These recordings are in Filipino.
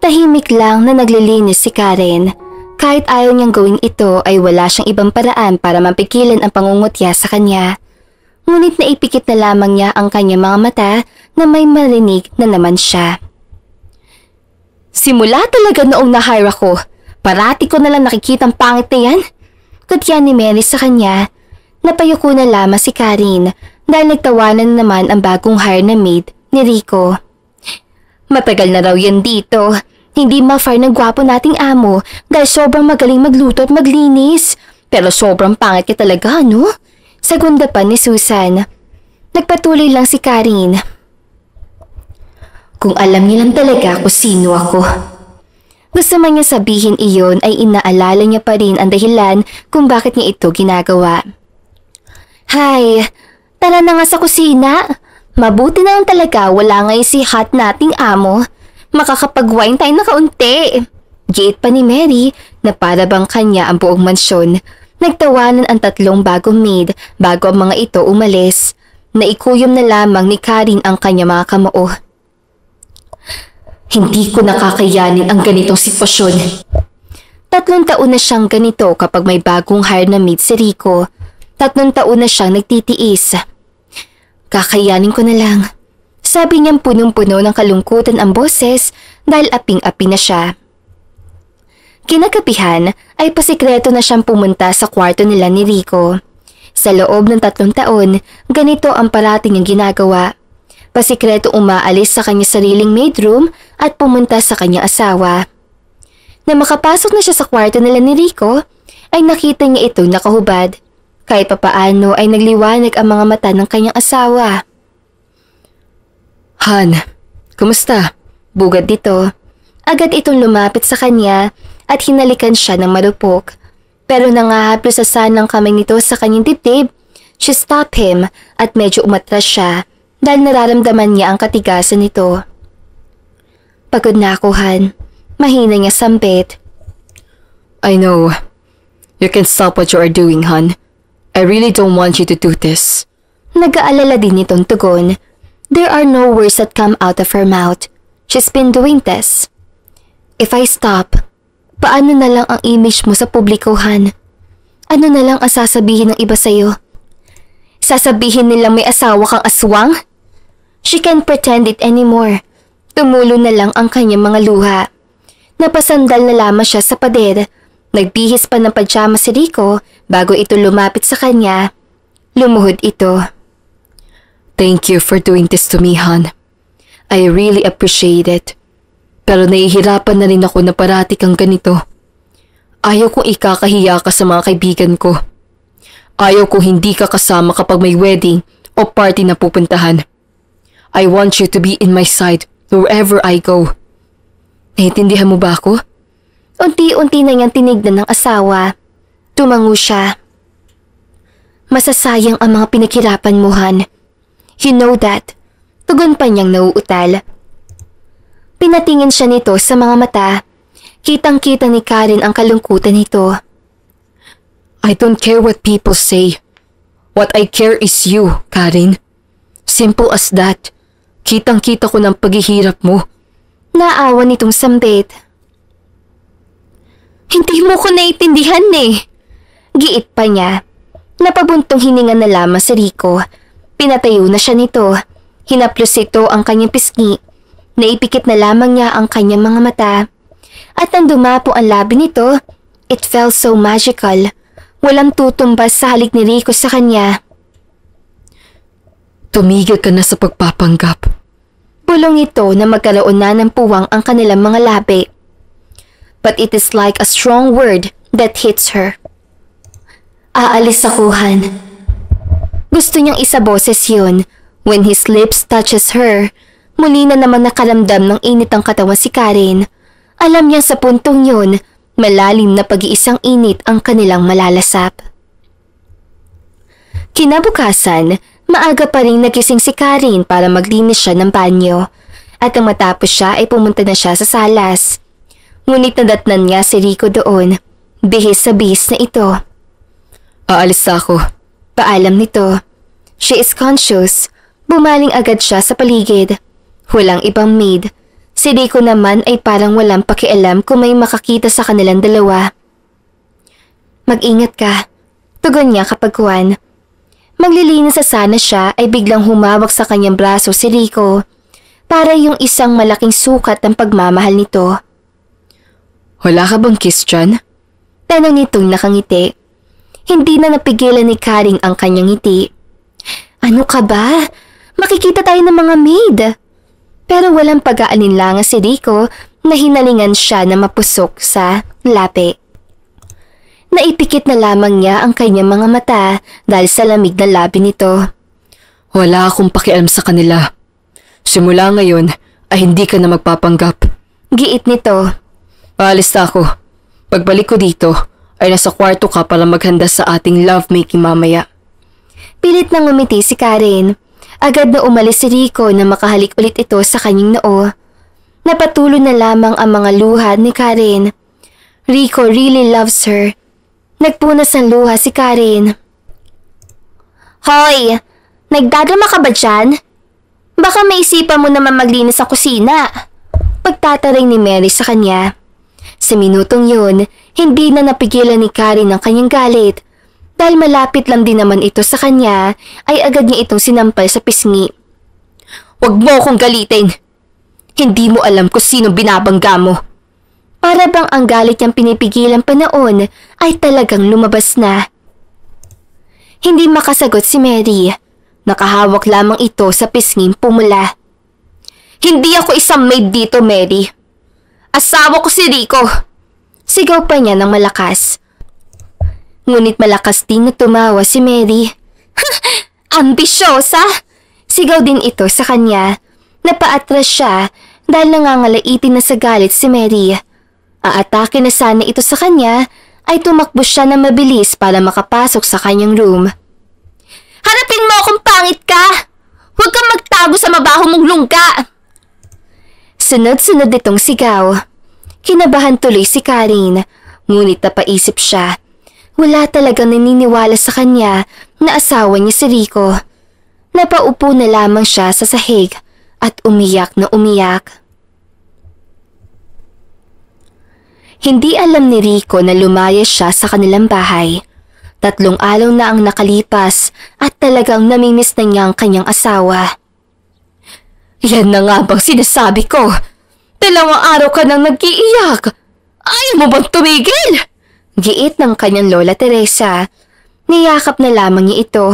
Tahimik lang na naglilinis si Karen. Kahit ayaw niyang gawing ito ay wala siyang ibang paraan para mapigilan ang pangungutya sa kanya. Ngunit naipikit na lamang niya ang kanyang mga mata na may marinig na naman siya. Simula talaga noong na-hire ako, parati ko nalang nakikita ang pangit na yan. Kutya ni Mary sa kanya. Napayuko na lamang si Karen dahil nagtawanan naman ang bagong hire na maid ni Rico. Matagal na raw yan dito. Hindi ma-fire ng gwapo nating amo dahil sobrang magaling magluto at maglinis. Pero sobrang pangit ka talaga, no? Segunda pa ni Susan. Nagpatuloy lang si Karen. Kung alam niyo lang talaga kung sino ako. Gusto man niya sabihin iyon ay inaalala niya pa rin ang dahilan kung bakit niya ito ginagawa. Hay, tara na nga sa kusina. Mabuti na lang talaga wala ngayon si hot nating amo. Makakapag-wine tayo na kaunti. Giit pa ni Mary na para bang kanya ang buong mansyon. Nagtawanan ang tatlong bagong maid bago ang mga ito umalis. Naikuyom na lamang ni Karen ang kanya mga kamao. Hindi ko nakakayanin ang ganitong sitwasyon. 3 taon na siyang ganito kapag may bagong hire na maid si Rico. 3 taon na siyang nagtitiis. Kakayanin ko na lang. Sabi niyang punong-puno ng kalungkutan ang boses dahil aping-api na siya. Kinagabihan ay pasikreto na siyang pumunta sa kwarto nila ni Rico. Sa loob ng 3 taon, ganito ang parating niyang ginagawa. Pasikreto umaalis sa kanyang sariling maid room at pumunta sa kanyang asawa. Na makapasok na siya sa kwarto nila ni Rico, ay nakita niya itong nakahubad. Kahit papaano ay nagliwanag ang mga mata ng kanyang asawa. Han, kumusta? Bugad dito. Agad itong lumapit sa kanya at hinalikan siya ng marupok. Pero nangahaplos sa sanang kamay nito sa kanyang dibdib, she stopped him at medyo umatras siya dahil nararamdaman niya ang katigasan nito. Pagod na ako, Han. Mahina niya sambit. I know. You can stop what you are doing, Han. I really don't want you to do this. Nag-aalala din itong tugon. There are no words that come out of her mouth. She's been doing this. If I stop, paano na lang ang image mo sa publiko, Han? Ano na lang ang sasabihin ng iba sa'yo? Sasabihin nilang may asawa kang aswang? She can't pretend it anymore. Tumulo na lang ang kanyang mga luha. Napasandal na lamang siya sa pader. Nagbihis pa ng pajama si Rico bago ito lumapit sa kanya. Lumuhod ito. Thank you for doing this to me, Han. I really appreciate it. Pero nahihirapan na rin ako na parati kang ganito. Ayaw kong ikakahiya ka sa mga kaibigan ko. Ayaw kong hindi ka kasama kapag may wedding o party na pupuntahan. I want you to be in my side wherever I go. Naiintindihan mo ba ako? Unti-unti na niyang tinignan ng asawa. Tumango siya. Masasayang ang mga pinaghirapan mo, Han. You know that. Tugon pa niyang nauutal. Pinatingin siya nito sa mga mata. Kitang-kita ni Karen ang kalungkutan nito. I don't care what people say. What I care is you, Karen. Simple as that. Kitang-kita ko ng paghihirap mo. Naawa nitong sambit. Hindi mo ko naiintindihan eh. Giit pa niya. Napabuntong hininga na lamang si Rico. Pinatayo na siya nito. Hinaplos ito ang kanyang pisngi. Naipikit na lamang niya ang kanyang mga mata. At nang dumapo ang labi nito, it felt so magical. Walang tutumbas sa halik ni Rico sa kanya. Tumigil ka na sa pagpapanggap. Bulong ito na magkaroon na ng puwang ang kanilang mga labi. But it is like a strong word that hits her. Aalis ako, Han. Gusto niyang isaboses yun. When his lips touches her, muli na naman nakaramdam ng init ang katawan si Karen. Alam niya sa puntong yun, malalim na pag-iisang init ang kanilang malalasap. Kinabukasan, maaga pa rin nagising si Karen para maglinis siya ng banyo. At nang matapos siya ay pumunta na siya sa salas. Ngunit nadatnan niya si Rico doon. Bihis sa bihis na ito. Aalis ako. Paalam nito. She is conscious. Bumaling agad siya sa paligid. Walang ibang maid. Si Rico naman ay parang walang pakialam kung may makakita sa kanilang dalawa. Mag-ingat ka, tugon niya kapag kuwan. Maglilinis sa sana siya ay biglang humawak sa kanyang braso si Rico para yung isang malaking sukat ng pagmamahal nito. Wala ka bang kiss dyan? Tanong nitong nakangiti. Hindi na napigilan ni Karing ang kanyang ngiti. Ano ka ba? Makikita tayo ng mga maid. Pero walang pag-aalinlangan si Rico na hinalingan siya na mapusok sa lapi. Naipikit na lamang niya ang kanyang mga mata dahil sa lamig na labi nito. Wala akong pakialam sa kanila. Simula ngayon ay hindi ka na magpapanggap. Giit nito. Paalis na ako. Pagbalik ko dito ay nasa kwarto ka para maghanda sa ating lovemaking mamaya. Pilit na ngumiti si Karen. Agad na umalis si Rico na makahalik ulit ito sa kanyang noo. Napatulo na lamang ang mga luha ni Karen. Rico really loves her. Nagpunas ng luha si Karen. Hoy! Nagdadrama ka ba dyan? Baka maisipan mo naman maglinis sa kusina. Pagtataring ni Mary sa kanya. Sa minutong yun, hindi na napigilan ni Karen ang kanyang galit. Dahil malapit lang din naman ito sa kanya, ay agad niya itong sinampal sa pisngi. Huwag mo akong galitin! Hindi mo alam kung sino binabangga mo. Para bang ang galit niyang pinipigilan pa noon ay talagang lumabas na. Hindi makasagot si Mary. Nakahawak lamang ito sa pisnging pumula. Hindi ako isang maid dito, Mary. Asawa ko si Rico. Sigaw pa niya ng malakas. Ngunit malakas din na tumawa si Mary. Ambisyosa! Sigaw din ito sa kanya. Napaatras siya dahil nangangalaitin na sa galit si Mary. Aatake na sana ito sa kanya ay tumakbo siya na mabilis para makapasok sa kanyang room. Harapin mo kung pangit ka! Huwag kang magtago sa mabaho mong lungga! Sunod-sunod itong sigaw. Kinabahan tuloy si Karen, ngunit napaisip siya. Wala talagang naniniwala sa kanya na asawa niya si Rico. Napaupo na lamang siya sa sahig at umiyak na umiyak. Hindi alam ni Rico na lumayas siya sa kanilang bahay. 3 araw na ang nakalipas at talagang namimiss na niya ang kanyang asawa. Yan na nga bang sinasabi ko? 2 araw ka nang nag-iiyak. Ayaw mo bang tumigil? Giit ng kanyang Lola Teresa. Niyakap na lamang niya ito.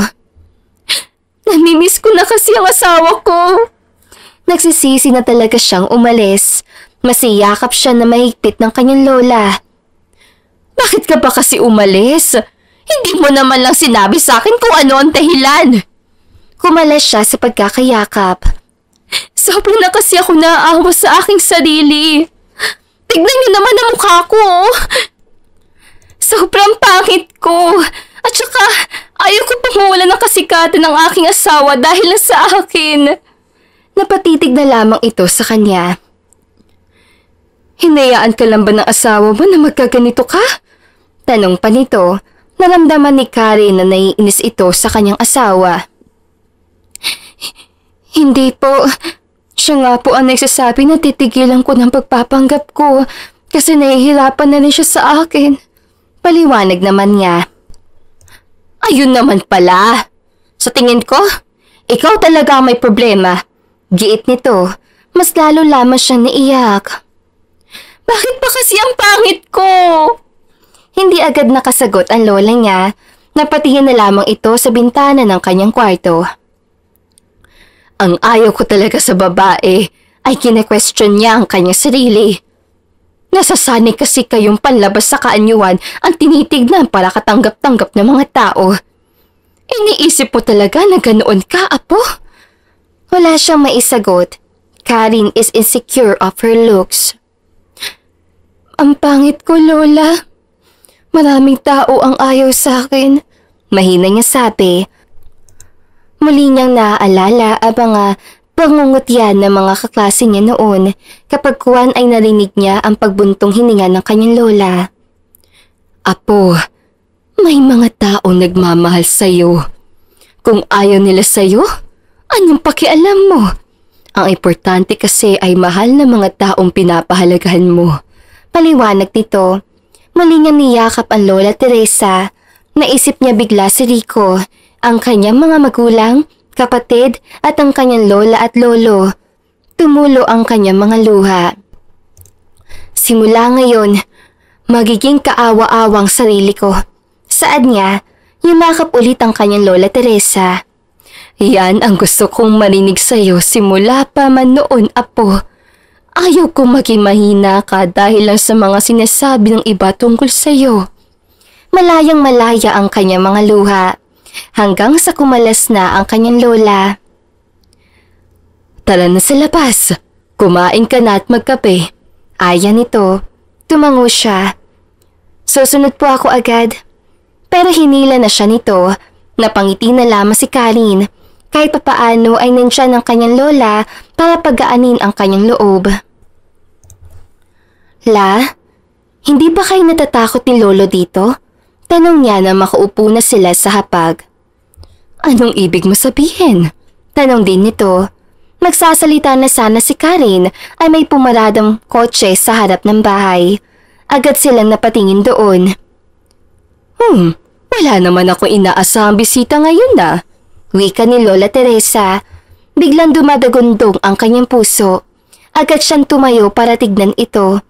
Namimiss ko na kasi ang asawa ko. Nagsisisi na talaga siyang umalis. Masiyakap siya na mahigpit ng kanyang lola. Bakit ka ba kasi umalis? Hindi mo naman lang sinabi sa akin kung ano ang dahilan. Kumalas siya sa pagkakayakap. Sobrang na kasi ako naaawa sa aking sarili. Tignan niyo naman ang mukha ko. Sobrang pangit ko. At saka, ayaw ko pang mawala ng kasikatan ng aking asawa dahil na sa akin. Napatitig na lamang ito sa kanya. Hinayaan ka lang ba ng asawa mo na magkaganito ka? Tanong pa nito. Naramdaman ni Karen na naiinis ito sa kanyang asawa. Hindi po. Siya nga po ang nagsasabi na titigilan ko ng pagpapanggap ko kasi nahihirapan na rin siya sa akin. Paliwanag naman niya. Ayun naman pala. Sa tingin ko, ikaw talaga may problema. Giit nito, mas lalo lamang siyang naiyak. Bakit pa kasi ang pangit ko? Hindi agad nakasagot ang lola niya. Napatingin na lamang ito sa bintana ng kanyang kwarto. Ang ayaw ko talaga sa babae ay kine-question niya ang kanyang sarili. Nasasanay kasi kayong panlabas sa kaanyuan ang tinitignan para katanggap-tanggap ng mga tao. Iniisip po talaga na ganoon ka, apo? Wala siyang maisagot. Karen is insecure of her looks. Ang pangit ko, Lola. Maraming tao ang ayaw sa akin. Mahina niya sabi. Muli niyang naaalala ang mga pangungutyan ng mga kaklase niya noon kapag kuwan ay narinig niya ang pagbuntong hininga ng kanyang lola. Apo, may mga taong nagmamahal sa'yo. Kung ayaw nila sa'yo, anong pakialam mo? Ang importante kasi ay mahal na mga taong pinapahalagahan mo. Paliwanag nito. Muli niyang niyakap ang Lola Teresa. Naisip niya bigla si Rico, ang kanyang mga magulang, kapatid at ang kanyang lola at lolo. Tumulo ang kanyang mga luha. Simula ngayon, magiging kaawa-awang sarili ko. Saad niya, yumakap ulit ang kanyang Lola Teresa. Yan ang gusto kong marinig sa'yo simula pa man noon, apo. Ayaw kong maging mahina ka dahil lang sa mga sinasabi ng iba tungkol sa'yo. Malayang malaya ang kanyang mga luha, hanggang sa kumalas na ang kanyang lola. Tara na sa labas. Kumain ka na at magkape. Aya nito. Tumango siya. Susunod po ako agad. Pero hinila na siya nito. Napangiti na lamang si Karen. Kahit papaano ay nandiyan ang kanyang lola para pagaanin ang kanyang loob. La, hindi ba kayo natatakot ni Lolo dito? Tanong niya na makaupo na sila sa hapag. Anong ibig mo sabihin? Tanong din nito. Magsasalita na sana si Karen ay may pumaradang kotse sa harap ng bahay. Agad silang napatingin doon. Wala naman akong inaasahang bisita ngayon na. Wika ni Lola Teresa. Biglang dumadagundong ang kanyang puso. Agad siyang tumayo para tignan ito.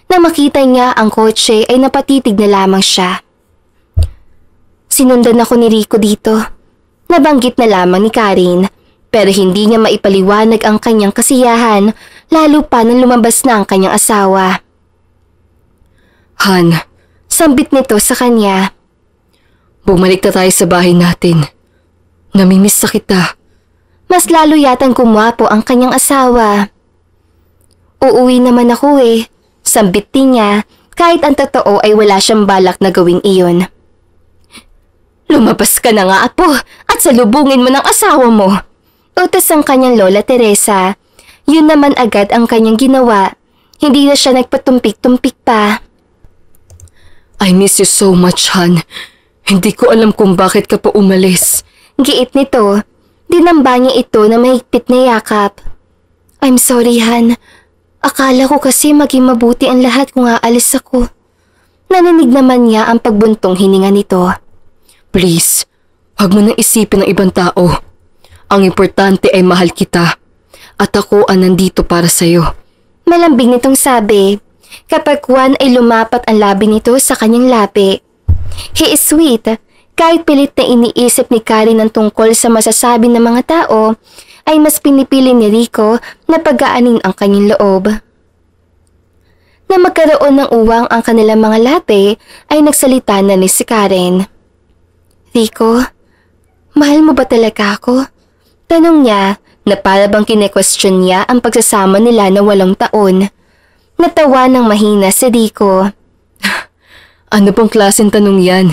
Nang makita niya ang kotse ay napatitig na lamang siya. Sinundan ako ni Rico dito. Nabanggit na lamang ni Karen. Pero hindi niya maipaliwanag ang kanyang kasiyahan, lalo pa nang lumabas na ang kanyang asawa. Han, sambit nito sa kanya. Bumalik na tayo sa bahay natin. Namimiss na kita. Mas lalo yatang kumwapo ang kanyang asawa. Uuwi naman ako eh. Sambit din niya, kahit ang totoo ay wala siyang balak na gawing iyon. Lumabas ka na nga, apo, at salubungin mo ng asawa mo. Utos ang kanyang Lola Teresa. Yun naman agad ang kanyang ginawa. Hindi na siya nagpatumpik-tumpik pa. I miss you so much, Han. Hindi ko alam kung bakit ka pa umalis. Giit nito. Dinamba niya ito na mahigpit na yakap. I'm sorry, Han. Akala ko kasi maging mabuti ang lahat kung aalis ako. Naninig naman niya ang pagbuntong hininga nito. Please, huwag mo nang isipin ng ibang tao. Ang importante ay mahal kita. At ako ang nandito para sa'yo. Malambing nitong sabi. Kapag Juan ay lumapat ang labi nito sa kanyang labi. He is sweet. Kahit pilit na iniisip ni Karen ang tungkol sa masasabi ng mga tao, ay mas pinipili ni Rico na pagaanin ang kanyang loob. Na magkaroon ng uwang ang kanilang mga labi, ay nagsalita na ni si Karen. Rico, mahal mo ba talaga ako? Tanong niya na para bang kine-question niya ang pagsasama nila na 8 taon. Natawa ng mahina si Rico. Ano pong klaseng tanong yan?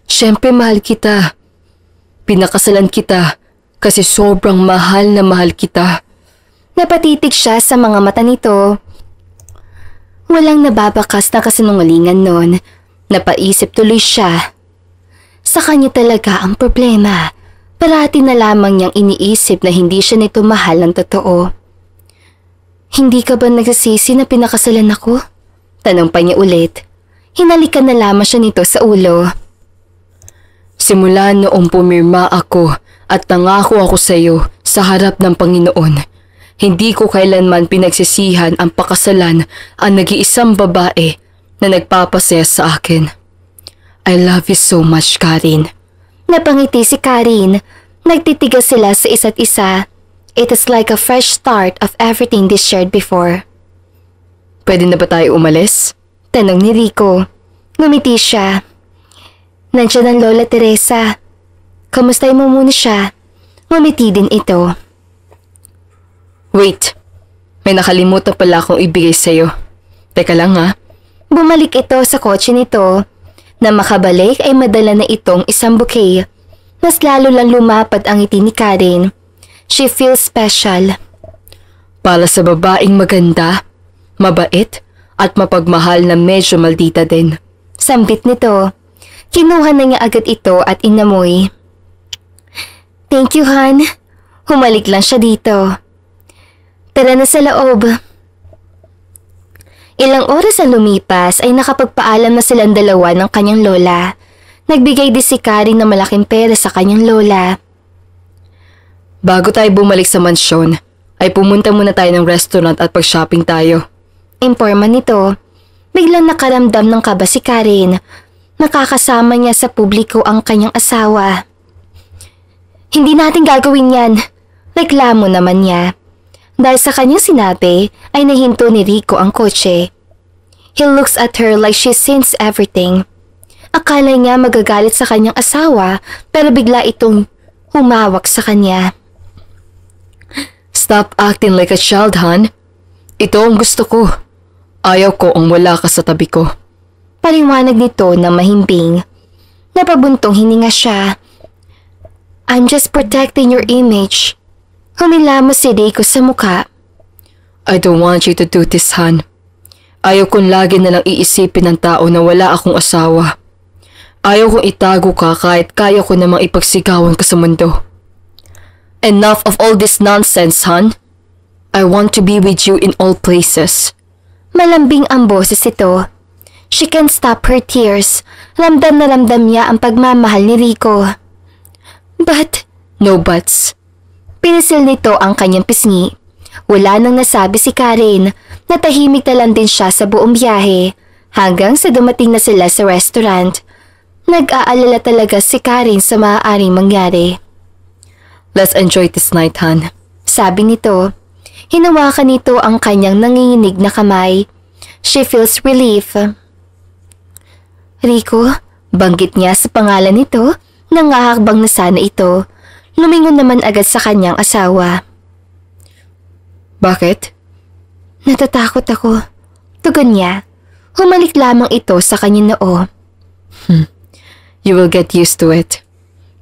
Siyempre mahal kita. Pinakasalan kita kasi sobrang mahal na mahal kita. Napatitig siya sa mga mata nito. Walang nababakas na kasinungalingan noon. Napaisip tuloy siya. Sa kanya talaga ang problema. Parati na lamang niyang iniisip na hindi siya nito mahal ng totoo. Hindi ka ba nagsisisi na pinakasalan ako? Tanong pa niya ulit. Hinalikan na lamang siya nito sa ulo. Simula noong pumirma ako at nangako ako sa iyo sa harap ng Panginoon, hindi ko kailanman pinagsisihan ang pakasalan ang nag-iisang babae na nagpapasaya sa akin. I love you so much, Karen. Napangiti si Karen. Nagtitigas sila sa isa't isa. It is like a fresh start of everything they shared before. Pwede na ba tayo umalis? Tanong ni Rico. Ngumiti siya. Nandiyan ang Lola Teresa. Kamustay mo muna siya. Ngumiti din ito. Wait, may nakalimutan pala akong ibigay sa'yo. Teka lang ha. Bumalik ito sa kotse nito. Na makabalik ay madala na itong isang bouquet. Mas lalo lang lumapad ang ngiti ni Karen. She feels special. Para sa babaeng maganda, mabait at mapagmahal na medyo maldita din. Sambit nito. Kinuha na niya agad ito at inamoy. Thank you, Han. Humalik lang siya dito. Tara na sa loob. Ilang oras ang lumipas ay nakapagpaalam na silang dalawa ng kanyang lola. Nagbigay din si Karen ng malaking pera sa kanyang lola. Bago tayo bumalik sa mansyon, ay pumunta muna tayo ng restaurant at pag-shopping tayo. Imporma nito. Biglang nakaramdam ng kaba si Karen. Nakakasama niya sa publiko ang kanyang asawa. Hindi natin gagawin yan. Reklamo naman niya. Dahil sa kanyang sinabi ay nahinto ni Rico ang kotse. He looks at her like she sins everything. Akala niya magagalit sa kanyang asawa pero bigla itong humawak sa kanya. Stop acting like a child, hon. Ito ang gusto ko. Ayaw ko ang wala ka sa tabi ko. Paliwanag nito na mahimbing. Napabuntong hininga siya. I'm just protecting your image. Humilamos si Rico sa muka. I don't want you to do this, hon. Ayaw kong lagi na lang iisipin ng tao na wala akong asawa. Ayaw kong itago ka kahit kaya ko namang ipagsigawan ka sa mundo. Enough of all this nonsense, hon. I want to be with you in all places. Malambing ang boses ito. She can't stop her tears. Ramdam na ramdam niya ang pagmamahal ni Rico. But, no buts. Pinisil nito ang kanyang pisngi. Wala nang nasabi si Karen. Natahimik na lang din siya sa buong biyahe. Hanggang sa dumating na sila sa restaurant. Nag-aalala talaga si Karen sa maaaring mangyari. Let's enjoy this night, hon. Sabi nito. Hinawakan nito ang kanyang nanginginig na kamay. She feels relief. Rico, banggit niya sa pangalan nito, nangahakbang na sana ito. Lumingon naman agad sa kanyang asawa. Bakit? Natatakot ako. Tugon niya. Humalik lamang ito sa kanyang noo. You will get used to it.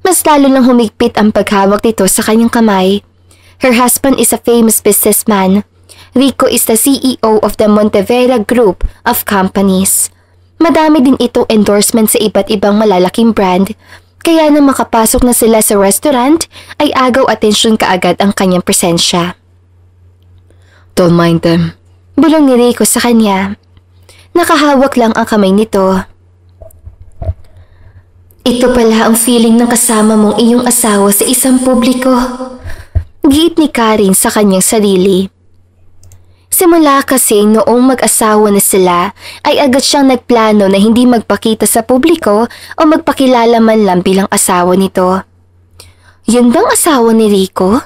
Mas lalo lang humigpit ang paghawak nito sa kanyang kamay. Her husband is a famous businessman. Rico is the CEO of the Montevera Group of Companies. Madami din itong endorsement sa iba't ibang malalaking brand. Kaya nang makapasok na sila sa restaurant, ay agaw atensyon kaagad ang kanyang presensya. Don't mind them. Bulong ni Rico sa kanya. Nakahawak lang ang kamay nito. Ito pala ang feeling ng kasama mong iyong asawa sa isang publiko. Giit ni Karen sa kanyang sarili. Simula kasi noong mag-asawa na sila ay agad siyang nagplano na hindi magpakita sa publiko o magpakilala man lang bilang asawa nito. Yun bang asawa ni Rico?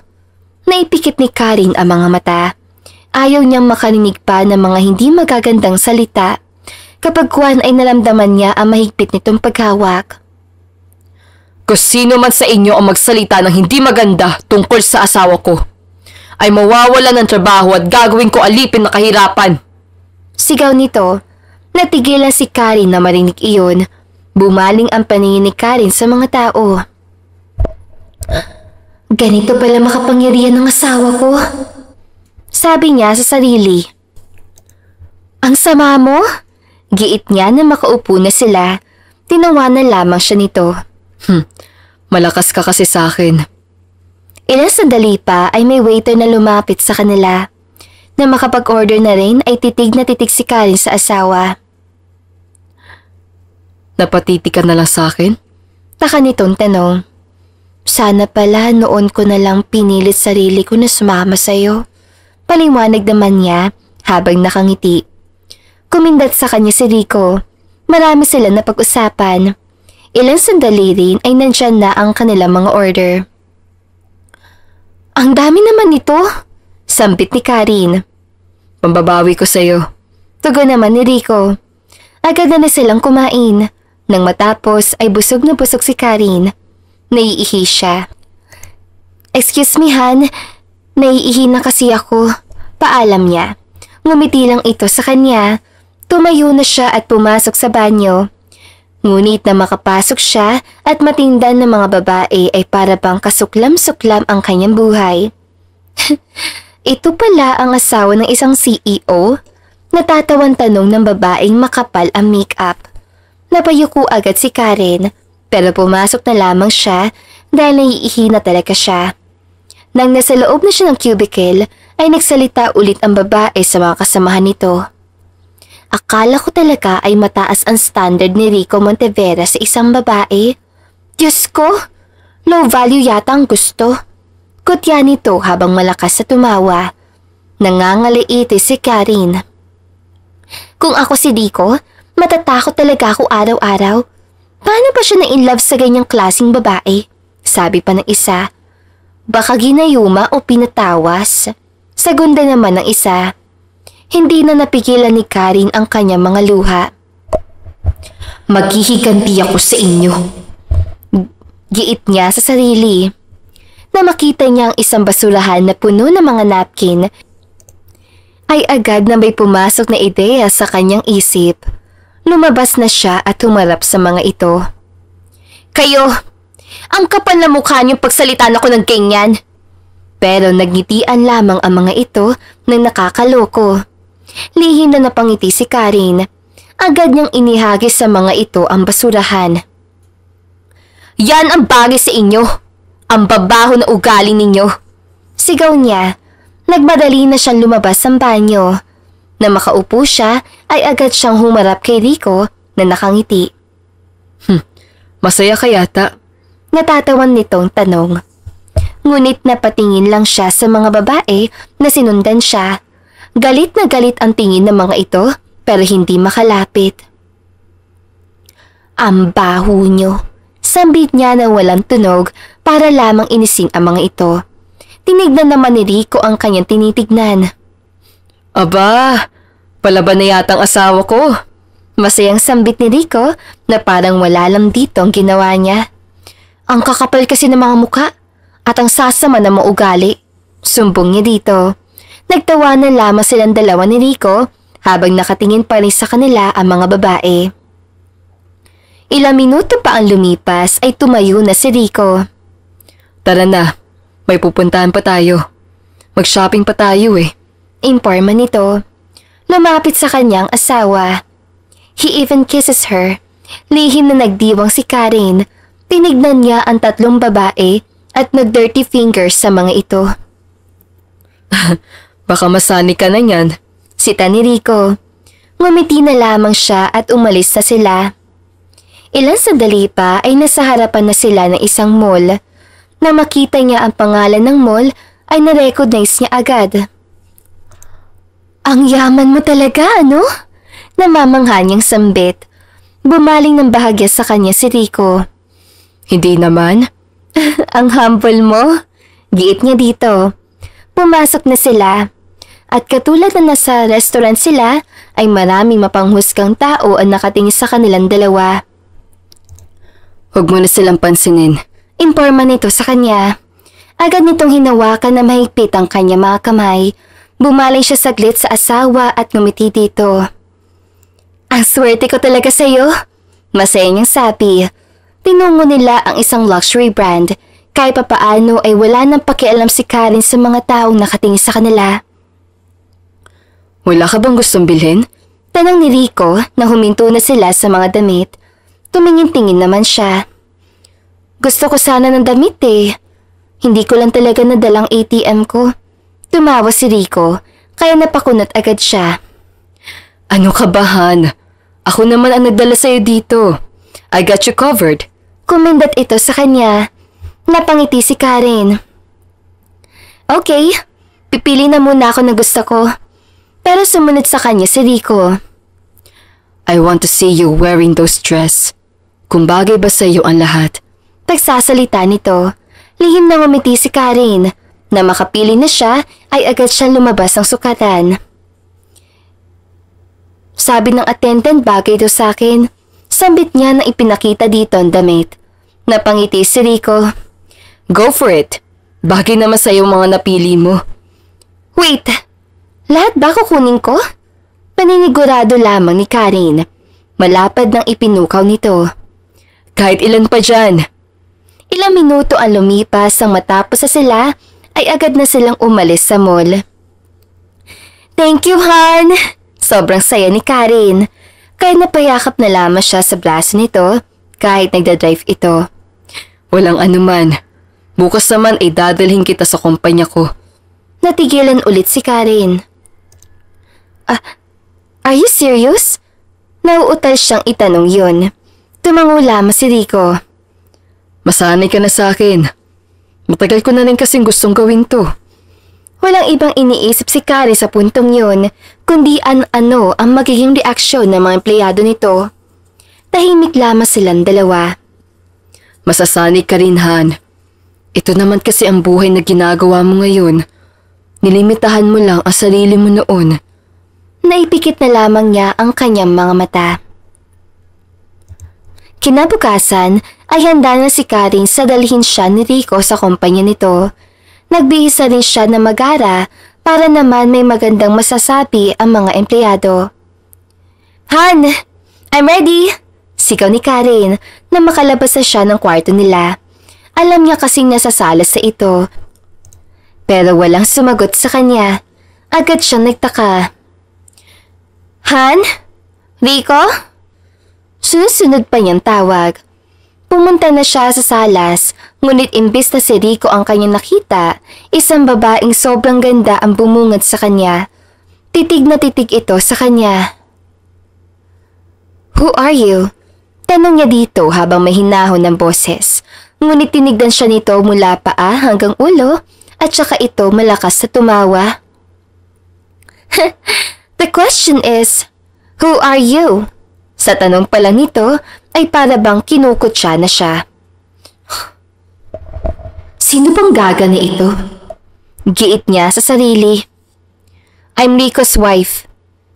Naipikit ni Karen ang mga mata. Ayaw niyang makarinig pa ng mga hindi magagandang salita. Kapag kuwan ay naramdaman niya ang mahigpit nitong paghawak. Kung sino man sa inyo ang magsalita ng hindi maganda tungkol sa asawa ko, ay mawawala ng trabaho at gagawin ko alipin na kahirapan. Sigaw nito. Natigilan si Karen na marinig iyon. Bumaling ang paningin ni Karen sa mga tao. Ganito pala makapangyarihan ng asawa ko. Sabi niya sa sarili. Ang sama mo? Giit niya na makaupo na sila. Tinawanan lamang siya nito. Malakas ka kasi sa akin. Ilang sandali pa ay may waiter na lumapit sa kanila. Na makapag-order na rin ay titig na titig si Karen sa asawa. Napatiti ka na lang sa akin? Taka nitong tanong. Sana pala noon ko na lang pinilit sarili ko na sumama sa'yo. Paliwanag naman niya habang nakangiti. Kumindat sa kanya si Rico. Marami sila na pag-usapan. Ilang sandali rin ay nandyan na ang kanilang mga order. Ang dami naman nito, sambit ni Karen. Pambabawi ko sa'yo. Tugon naman ni Rico. Agad na silang kumain. Nang matapos ay busog na busog si Karen. Naiihi siya. Excuse me, Han. Naiihi na kasi ako. Paalam niya. Ngumiti lang ito sa kanya. Tumayo na siya at pumasok sa banyo. Ngunit na makapasok siya at matindan ng mga babae ay para bang kasuklam-suklam ang kanyang buhay. Ito pala ang asawa ng isang CEO? Natatawan tanong ng babaeng makapal ang make-up. Napayuko agad si Karen pero pumasok na lamang siya dahil naiihi na talaga siya. Nang nasa loob na siya ng cubicle ay nagsalita ulit ang babae sa mga kasamahan nito. Akala ko talaga ay mataas ang standard ni Rico Montevera sa isang babae. Diyos ko, low value yata ang gusto. Kutya nito habang malakas sa tumawa. Nangangaliiti si Karen. Kung ako si Rico, matatakot talaga ako araw-araw. Paano ba siya na-inlove sa ganyang klaseng babae? Sabi pa ng isa. Baka ginayuma o pinatawas. Sagunda naman ng isa. Hindi na napigilan ni Karen ang kanyang mga luha. Maghihiganti ako sa inyo. Giit niya sa sarili. Na makita niya ang isang basurahan na puno ng mga napkin, ay agad na may pumasok na ideya sa kanyang isip. Lumabas na siya at humarap sa mga ito. Kayo! Ang kapal na mukha niyong pagsalitan ako ng ganyan! Pero nagngitian lamang ang mga ito na nakakaloko. Lihim na napangiti si Karen. Agad niyang inihagis sa mga ito ang basurahan. Yan ang bagay sa inyo! Ang babaho na ugali ninyo! Sigaw niya. Nagmadali na siyang lumabas ng banyo. Na makaupo siya ay agad siyang humarap kay Rico na nakangiti. Masaya ka yata? Natatawan nitong tanong. Ngunit napatingin lang siya sa mga babae na sinundan siya. Galit na galit ang tingin ng mga ito pero hindi makalapit. Ang baho nyo. Sambit niya na walang tunog para lamang inisin ang mga ito. Tinignan naman ni Rico ang kanyang tinitignan. Aba, palaban na yata ang asawa ko. Masayang sambit ni Rico na parang wala lang dito ang ginawa niya. Ang kakapal kasi ng mga muka at ang sasama ng mga ugali. Sumbong niya dito. Nagtawanan lamang silang dalawa ni Rico habang nakatingin pa rin sa kanila ang mga babae. Ilang minuto pa ang lumipas ay tumayo na si Rico. Tara na, may pupuntahan pa tayo. Mag-shopping pa tayo eh. Imporma nito. Lumapit sa kanyang asawa. He even kisses her. Lihim na nagdiwang si Karen. Tinignan niya ang tatlong babae at nag-dirty fingers sa mga ito. Baka masani ka na yan. Sita ni Rico. Ngumiti na lamang siya at umalis na sila. Ilang sandali pa ay nasa harapan na sila ng isang mall. Na makita niya ang pangalan ng mall ay na-recognize niya agad. Ang yaman mo talaga, ano? Namamangha niyang sambit. Bumaling ng bahagya sa kanya si Rico. Hindi naman. Ang humble mo. Giit niya dito. Pumasok na sila. At katulad na nasa restaurant sila, ay maraming mapanghusgang tao ang nakatingin sa kanilang dalawa. Huwag mo na silang pansinin. Imporma nito sa kanya. Agad nitong hinawakan na mahigpit ang kanya mga kamay. Bumaling siya saglit sa asawa at ngumiti dito. Ang swerte ko talaga sa'yo. Masaya niyang sabi. Tinungo nila ang isang luxury brand. Kahit papaano ay wala nang pakialam si Karen sa mga taong nakatingin sa kanila. Wala ka bang gustong bilhin? Tanong ni Rico na huminto na sila sa mga damit. Tumingin-tingin naman siya. Gusto ko sana ng damit eh. Hindi ko lang talaga nadalang ATM ko. Tumawa si Rico, kaya napakunot agad siya. Ano ka ba, Han? Ako naman ang nagdala sa'yo dito. I got you covered. Kumindat ito sa kanya. Napangiti si Karen. Okay, pipili na muna ako ng gusto ko. Pero sumunod sa kanya si Rico. I want to see you wearing those dress. Kung bagay ba sa'yo ang lahat? Pagsasalita nito, lihim na ngumiti si Karen. Na makapili na siya, ay agad siyang lumabas ng sukatan. Sabi ng attendant bagay daw sa akin. Sambit niya na ipinakita dito ang damit. Napangiti si Rico. Go for it. Bagay naman sa'yo mga napili mo. Wait, lahat ba kukunin ko? Paninigurado lamang ni Karen. Malapad nang ipinukaw nito. Kahit ilan pa dyan. Ilang minuto ang lumipas ang matapos sa sila ay agad na silang umalis sa mall. Thank you, Han! Sobrang saya ni Karen. Kaya napayakap na lamang siya sa braso nito kahit nagdadrive ito. Walang anuman. Bukas naman ay dadalhin kita sa kumpanya ko. Natigilan ulit si Karen. Are you serious? Nauutal siyang itanong yun. Tumango lamang si Rico. Masanay ka na sa akin. Matagal ko na rin kasing gustong gawin to. Walang ibang iniisip si Karen sa puntong yun, kundi ano ang magiging reaksyon ng mga empleyado nito. Tahimik lamang silang dalawa. Masasanay ka rin, Han. Ito naman kasi ang buhay na ginagawa mo ngayon. Nilimitahan mo lang ang sarili mo noon. Naipikit na lamang niya ang kanyang mga mata. Kinabukasan ay handa na si Karen sa dalhin siya ni Rico sa kumpanya nito. Nagbihis rin siya na mag-ara para naman may magandang masasabi ang mga empleyado. Han, I'm ready! Sigaw ni Karen na makalabas na siya ng kwarto nila. Alam niya kasing nasasalas sa ito. Pero walang sumagot sa kanya. Agad siyang nagtaka. Han? Rico? Susunod pa niyang tawag. Pumunta na siya sa salas, ngunit imbis na si Rico ang kanyang nakita, isang babaeng sobrang ganda ang bumungad sa kanya. Titig na titig ito sa kanya. Who are you? Tanong niya dito habang may hinahon ng boses. Ngunit tinignan siya nito mula paa hanggang ulo at saka ito malakas na tumawa. The question is, who are you? Sa tanong pa lang nito ay para bang kinukutya na siya. Sino bang gaga ni ito? Giit niya sa sarili. I'm Rico's wife.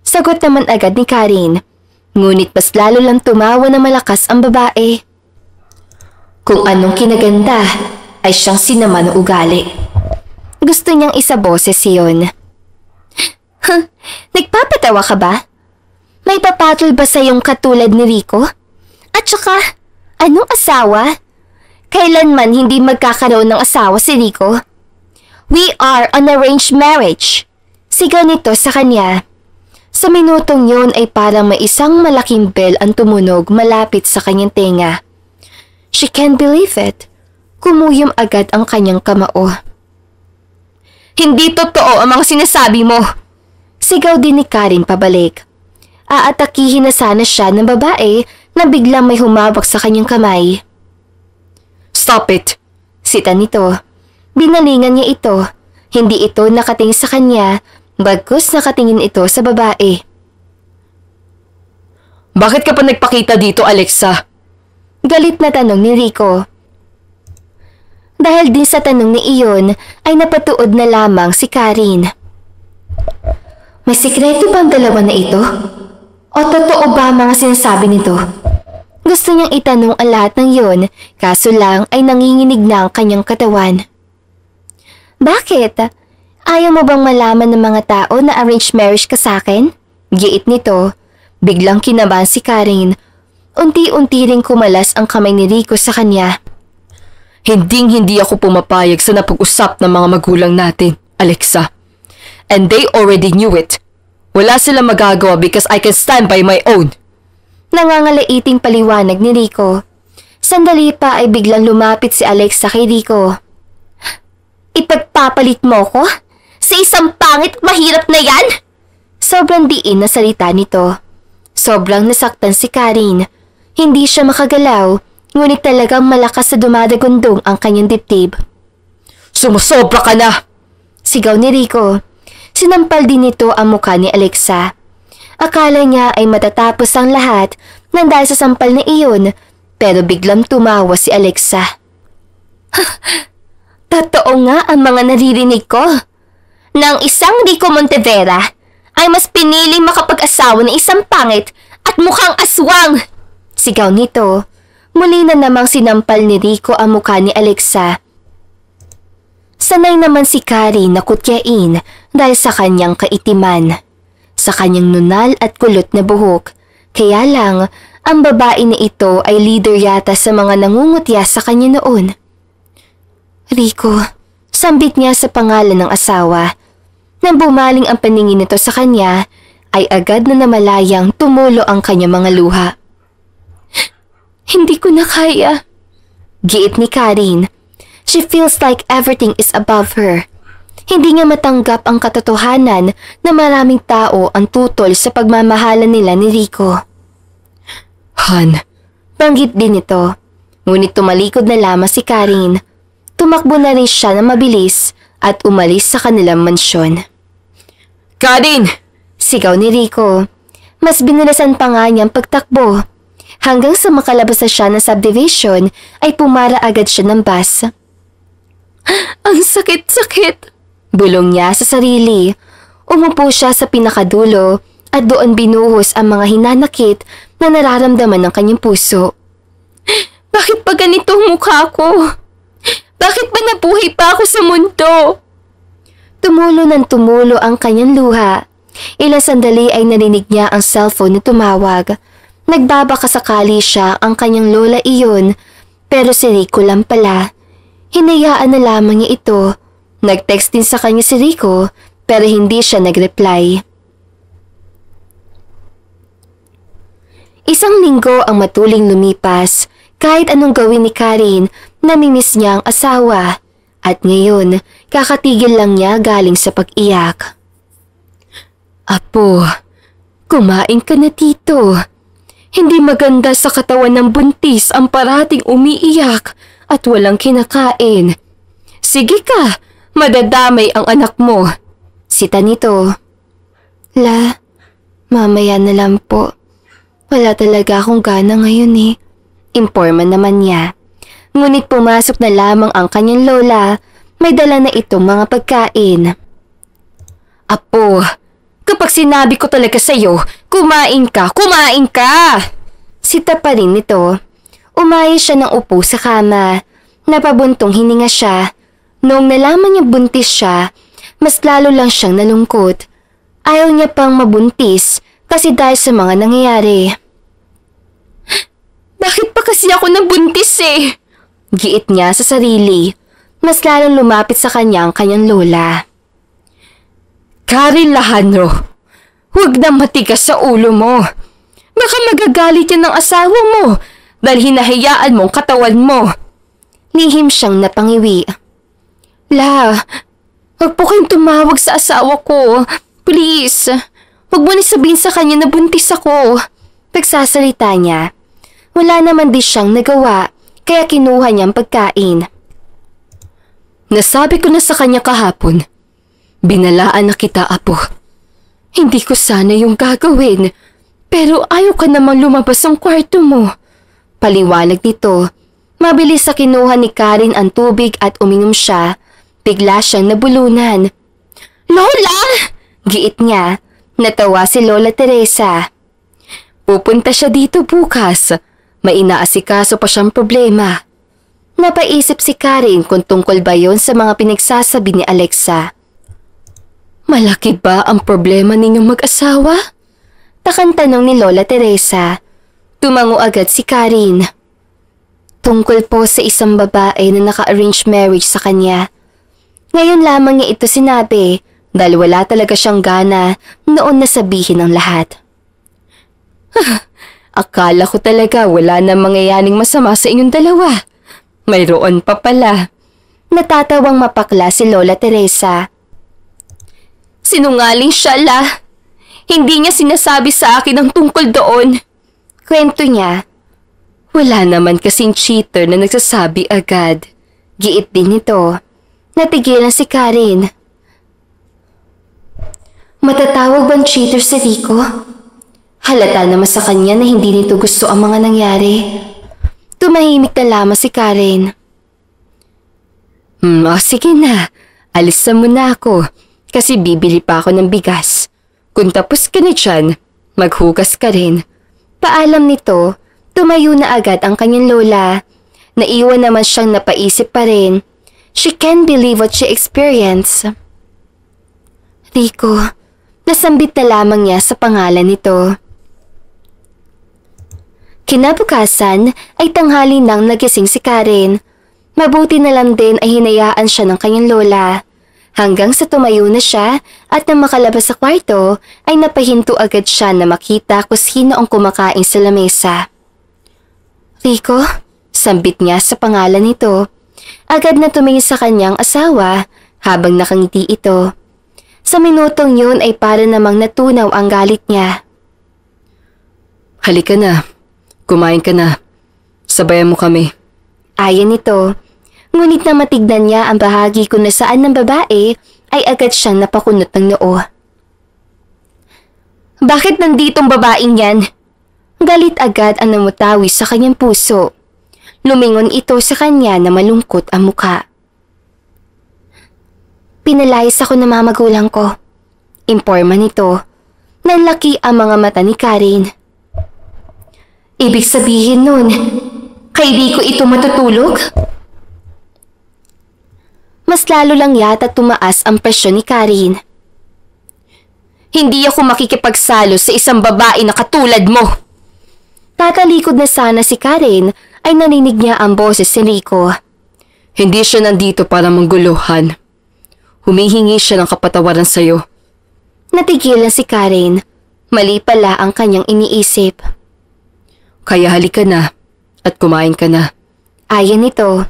Sagot naman agad ni Karen. Ngunit mas lalo lang tumawa na malakas ang babae. Kung anong kinaganda ay siyang sinama ng ugali. Gusto niyang isaboses yun. Nagpapatawa ka ba? May papatol ba sa iyong katulad ni Rico? At saka, anong asawa? Kailanman hindi magkakaroon ng asawa si Rico? We are on arranged marriage. Sigaw nito sa kanya. Sa minutong yun ay parang may isang malaking bell ang tumunog malapit sa kanyang tenga. She can't believe it. Kumuyom agad ang kanyang kamao. Hindi totoo ang mga sinasabi mo! Sigaw din ni Karen pabalik. Aatakihin na sana siya ng babae na biglang may humawak sa kanyang kamay. Stop it! Sita nito. Binalingan niya ito. Hindi ito nakatingin sa kanya, bagkus nakatingin ito sa babae. Bakit ka pa nagpakita dito, Alexa? Galit na tanong ni Rico. Dahil din sa tanong ni iyon ay napatuod na lamang si Karen. May sikreto ba ang dalawa na ito? O totoo ba ang mga sinasabi nito? Gusto niyang itanong ang lahat ng yon, kaso lang ay nanginginig na ang kanyang katawan. Bakit? Ayaw mo bang malaman ng mga tao na arranged marriage ka sa akin? Giit nito. Biglang kinabahan si Karen. Unti-unti ring kumalas ang kamay ni Rico sa kanya. Hindi ako pumapayag sa napag-usap ng mga magulang natin, Alexa. And they already knew it. Wala silang magagawa because I can stand by my own. Nangangalaiting paliwanag ni Rico. Sandali pa ay biglang lumapit si Alexa kay Rico. Ipagpapalit mo ko? Sa isang pangit at mahirap na yan? Sobrang diin na salita nito. Sobrang nasaktan si Karen. Hindi siya makagalaw, ngunit talagang malakas na dumadagundong ang kanyang dibdib. Sumusobra ka na! Sigaw ni Rico. Sinampal din nito ang mukha ni Alexa. Akala niya ay matatapos ang lahat nang dahil sa sampal na iyon, pero biglang tumawa si Alexa. Totoo nga ang mga naririnig ko. Na ang isang Rico Montevera ay mas piniling makapag-asawa ng isang pangit at mukhang aswang! Sigaw nito. Muli na namang sinampal ni Rico ang mukha ni Alexa. Sanay naman si Karen na kutyain dahil sa kanyang kaitiman, sa kanyang nunal at kulot na buhok. Kaya lang, ang babae na ito ay leader yata sa mga nangungutya sa kanya noon. Rico, sambit niya sa pangalan ng asawa. Nang bumaling ang paningin nito sa kanya, ay agad na namalayang tumulo ang kanyang mga luha. Hindi ko na kaya. Giit ni Karen. She feels like everything is above her. Hindi niya matanggap ang katotohanan na maraming tao ang tutol sa pagmamahalan nila ni Rico. Han, Banggit din ito. Ngunit tumalikod na lamang si Karen. Tumakbo na rin siya na mabilis at umalis sa kanilang mansyon. Karen! Sigaw ni Rico. Mas binalasan pa nga niyang pagtakbo. Hanggang sa makalabas na siya ng subdivision ay pumara agad siya ng bus. Ang sakit-sakit! Bulong niya sa sarili. Umupo siya sa pinakadulo at doon binuhos ang mga hinanakit na nararamdaman ng kanyang puso. Bakit pa ganito ang mukha ko? Bakit ba nabuhay pa ako sa mundo? Tumulo ng tumulo ang kanyang luha. Ilang sandali ay narinig niya ang cellphone na tumawag. Nagbabakasakali siya ang kanyang lola iyon, pero si Rico lang pala. Hinayaan na lamang niya ito. Nag-text din sa kanya si Rico, pero hindi siya nag-reply. Isang linggo ang matuling lumipas. Kahit anong gawin ni Karen, namimiss niya ang asawa. At ngayon, kakatigil lang niya galing sa pag-iyak. Apo, kumain ka na dito. Hindi maganda sa katawan ng buntis ang parating umiiyak at walang kinakain. Sige ka, madadamay ang anak mo. Sita nito. Mamaya na lang po. Wala talaga akong gana ngayon eh. Imporma naman niya. Ngunit pumasok na lamang ang kanyang lola. May dala na itong mga pagkain. Apo, kapag sinabi ko talaga sa'yo, kumain ka, kumain ka! Sita pa rin nito. Umayos siya ng upo sa kama. Napabuntong hininga siya. Noong nalaman niya buntis siya, mas lalo lang siyang nalungkot. Ayaw niya pang mabuntis kasi dahil sa mga nangyayari. Bakit pa kasi ako nabuntis eh? Giit niya sa sarili. Mas lalong lumapit sa kanya ang kanyang lola. Karen Lahanro, huwag na matigas sa ulo mo. Baka magagalit yan ng asawa mo dahil hinahayaan mo ang katawan mo. Lihim siyang napangiwi. Huwag po kayong tumawag sa asawa ko. Please, huwag mo na sabihin sa kanya na buntis ako. Pagsasalita niya. Wala naman din siyang nagawa, kaya kinuha niyang pagkain. Nasabi ko na sa kanya kahapon. Binalaan na kita, apo. Hindi ko sana yung gagawin, pero ayaw ka namang lumabas ng kwarto mo. Paliwanag nito. Mabilis sa kinuha ni Karen ang tubig at uminom siya. Bigla siyang nabulunan. Lola! Giit niya. Natawa si Lola Teresa. Pupunta siya dito bukas. May inaasikaso pa siyang problema. Napaisip si Karen kung tungkol ba yon sa mga pinagsasabi ni Alexa. Malaki ba ang problema ninyong mag-asawa? Takang tanong ni Lola Teresa. Tumango agad si Karen. Tungkol po sa isang babae na naka-arrange marriage sa kanya. Ngayon lamang niya ito sinabi dahil wala talaga siyang gana noon na sabihin ang lahat. Akala ko talaga wala na mangyayaring masama sa inyong dalawa. Mayroon pa pala. Natatawang mapakla si Lola Teresa. Sinungaling siya, Hindi niya sinasabi sa akin ang tungkol doon. Kwento niya. Wala naman kasing cheater na nagsasabi agad. Giit din ito. Natigilan si Karen. Matatawag bang cheater si Rico? Halata naman sa kanya na hindi nito gusto ang mga nangyari. Tumahimik na lamang si Karen. Sige na. Alis na muna ako. Kasi bibili pa ako ng bigas. Kung tapos ka na dyan, maghugas ka rin. Paalam nito, tumayo na agad ang kanyang lola. Naiwan naman siyang napaisip pa rin. She can't believe what she experienced. Rico, nasambit na lamang niya sa pangalan nito. Kinabukasan ay tanghali nang nagising si Karen. Mabuti na lang din ay hinayaan siya ng kanyang lola. Hanggang sa tumayo na siya at nang makalabas sa kwarto ay napahinto agad siya na makita kung sino ang kumakain sa lamesa. Rico, sambit niya sa pangalan nito. Agad na tumingin sa kanyang asawa Habang nakangiti ito, sa minutong yun ay para namang natunaw ang galit niya. Halika na. Kumain ka na. Sabayan mo kami. Ayon nito, ngunit na matignan niya ang bahagi kung nasaan ng babae ay agad siyang napakunot ng noo. Bakit nanditong babaeng yan? Galit agad ang namutawi sa kanyang puso. Lumingon ito sa kanya na malungkot ang mukha. Pinalayas ako ng mga magulang ko. Imporma nito. Nanlaki ang mga mata ni Karen. Ibig sabihin nun, kay di ko ito matutulog? Mas lalo lang yata tumaas ang presyon ni Karen. Hindi ako makikipagsalo sa isang babae na katulad mo. Tatalikod na sana si Karen ay narinig niya ang boses ni Rico. Hindi siya nandito para mangguluhan. Humihingi siya ng kapatawaran sa'yo. Natigilan si Karen. Mali pala ang kanyang iniisip. Kaya halika na at kumain ka na. Ayon nito.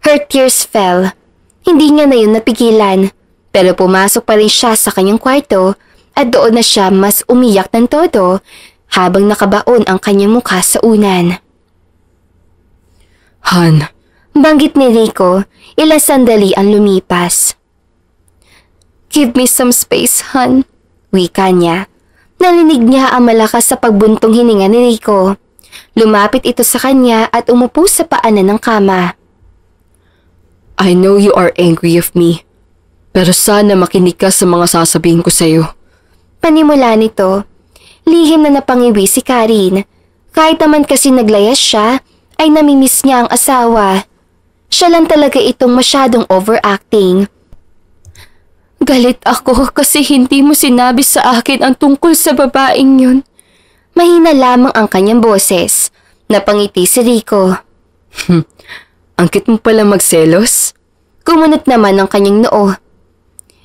Her tears fell. Hindi niya na yun napigilan. Pero pumasok pa rin siya sa kanyang kwarto at doon na siya mas umiyak ng todo habang nakabaon ang kanyang mukha sa unan. Han. Banggit ni Rico, ilang sandali ang lumipas. Give me some space, Han. Wika niya. Narinig niya ang malakas sa pagbuntong hininga ni Rico. Lumapit ito sa kanya at umupo sa paanan ng kama. I know you are angry of me. Pero sana makinig ka sa mga sasabihin ko sa'yo. Panimula nito, lihim na napangiwi si Karen. Kahit naman kasi naglayas siya, ay namimiss niya ang asawa. Siya lang talaga itong masyadong overacting. Galit ako kasi hindi mo sinabi sa akin ang tungkol sa babaeng yun. Mahina lamang ang kanyang boses. Napangiti si Rico. Ang cute mo pala magselos? Kumunot naman ang kanyang noo.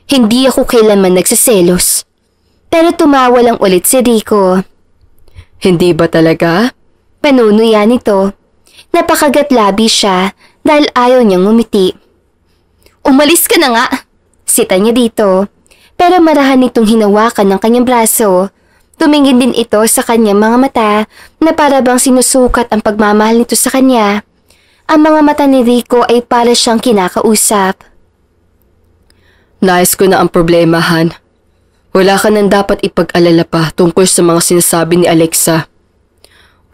Hindi ako kailanman nagsiselos. Pero tumawa lang ulit si Rico. Hindi ba talaga? Panunuya nito. Napakagatlabi siya dahil ayaw niyang ngumiti. Umalis ka na nga! Sita niya dito. Pero marahan nitong hinawakan ng kanyang braso. Tumingin din ito sa kanyang mga mata na para bang sinusukat ang pagmamahal nito sa kanya. Ang mga mata ni Rico ay para siyang kinakausap. Nais ko na ang problema, Han. Wala ka nang dapat ipag-alala pa tungkol sa mga sinasabi ni Alexa.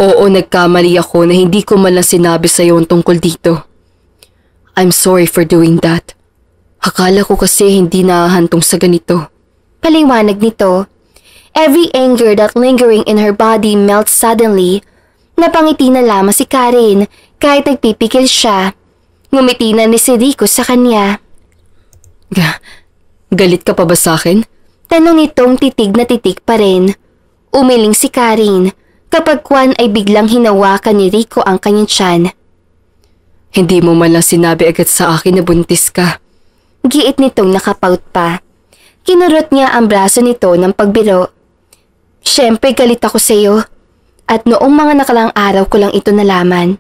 Oo, nagkamali ako na hindi ko man lang sinabi sa iyo ang tungkol dito. I'm sorry for doing that. Akala ko kasi hindi nahahantong sa ganito. Paliwanag nito. Every anger that lingering in her body melts suddenly. Napangiti na lamang si Karen kahit nagpipikil siya. Ngumiti na ni si Rico sa kanya. Galit ka pa ba sa akin? Tanong nitong titig na titig pa rin. Umiling si Karen. Kapag kwan ay biglang hinawakan ni Rico ang kanyang tiyan. Hindi mo man lang sinabi agad sa akin na buntis ka. Giit nitong nakapout pa. Kinurot niya ang braso nito ng pagbiro. Siyempre galit ako sa iyo. At noong mga nakaraang araw ko lang ito nalaman.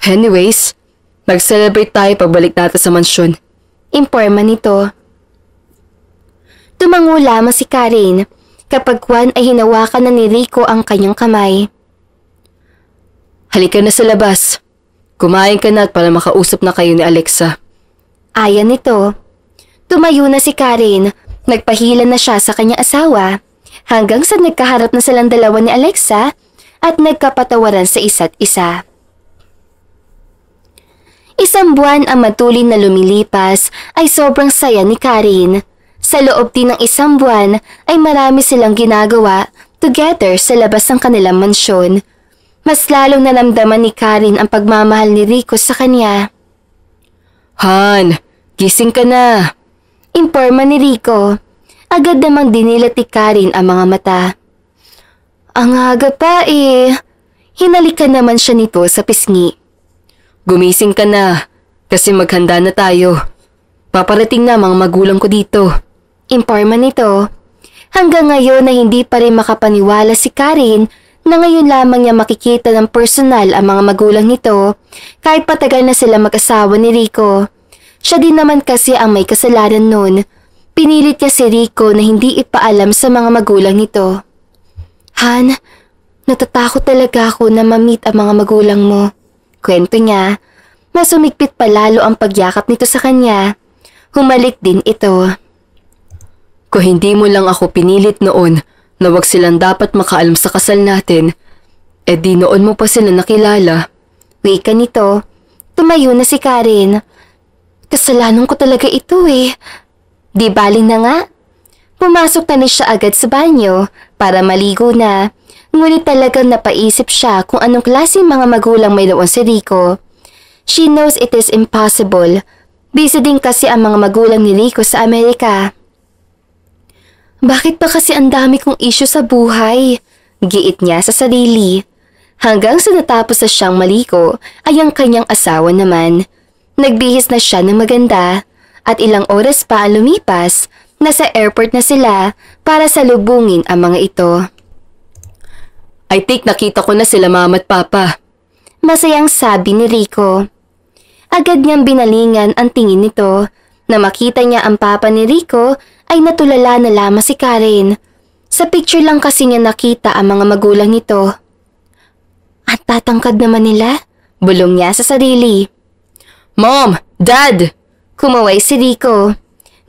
Anyways, mag-celebrate tayo pagbalik natin sa mansyon. Imporma nito. Tumango lamang si Karen. Kapag kwan ay hinawakan na ni Rico ang kanyang kamay. Halika na sa labas. Kumain ka na para makausap na kayo ni Alexa. Ayan nito. Tumayo na si Karen. Nagpahila na siya sa kanyang asawa. Hanggang sa nagkaharap na silang dalawa ni Alexa at nagkapatawaran sa isa't isa. Isang buwan ang matulin na lumilipas ay sobrang saya ni Karen. Sa loob din ng isang buwan ay marami silang ginagawa together sa labas ng kanilang mansyon. Mas lalong naramdaman ni Karen ang pagmamahal ni Rico sa kanya. Han, gising ka na. Imporma ni Rico. Agad namang dinilat ni Karen ang mga mata. Ang aga pa eh. Hinalikan naman siya nito sa pisngi. Gumising ka na kasi maghanda na tayo. Paparating na mga magulang ko dito. Imporma nito. Hanggang ngayon na hindi pa rin makapaniwala si Karen na ngayon lamang niya makikita ng personal ang mga magulang nito kahit patagal na sila mag-asawa ni Rico. Siya din naman kasi ang may kasalanan nun. Pinilit niya si Rico na hindi ipaalam sa mga magulang nito. Han, natatakot talaga ako na ma-meet ang mga magulang mo. Kwento niya, mas umigpit pa lalo ang pagyakap nito sa kanya. Humalik din ito. Kung hindi mo lang ako pinilit noon na wag silang dapat makaalam sa kasal natin, di noon mo pa sila nakilala. Wika nito, tumayo na si Karen. Kasalanan ko talaga ito eh. Di baling na nga. Pumasok na siya agad sa banyo para maligo na. Ngunit talagang napaisip siya kung anong klaseng mga magulang mayroon si Rico. She knows it is impossible. Busy din kasi ang mga magulang ni Rico sa Amerika. Bakit pa kasi ang dami kong issue sa buhay? Giit niya sa sarili. Hanggang sa natapos na siyang maligo ay ang kanyang asawa naman. Nagbihis na siya ng maganda at ilang oras pa ang lumipas, nasa airport na sila para salubungin ang mga ito. I think nakita ko na sila mama at papa. Masayang sabi ni Rico. Agad niyang binalingan ang tingin nito. Na makita niya ang papa ni Rico ay natulala na lamang si Karen. Sa picture lang kasi niya nakita ang mga magulang nito. At tatangkad naman nila? Bulong niya sa sarili. Mom! Dad! Kumaway si Rico.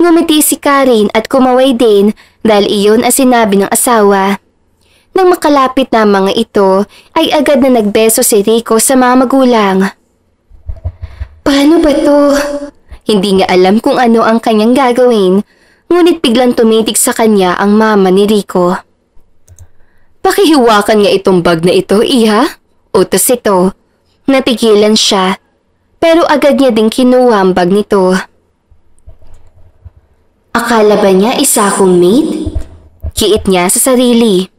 Ngumiti si Karen at kumaway din dahil iyon ang sinabi ng asawa. Nang makalapit na mga ito ay agad na nagbeso si Rico sa mga magulang. Paano ba to? Hindi niya alam kung ano ang kanyang gagawin, ngunit biglang tumitig sa kanya ang mama ni Rico. Pakihiwakan nga itong bag na ito, iha? Utos ito. Natigilan siya. Pero agad niya ding kinuha ang bag nito. Akala ba niya isa akong maid? Kiit niya sa sarili.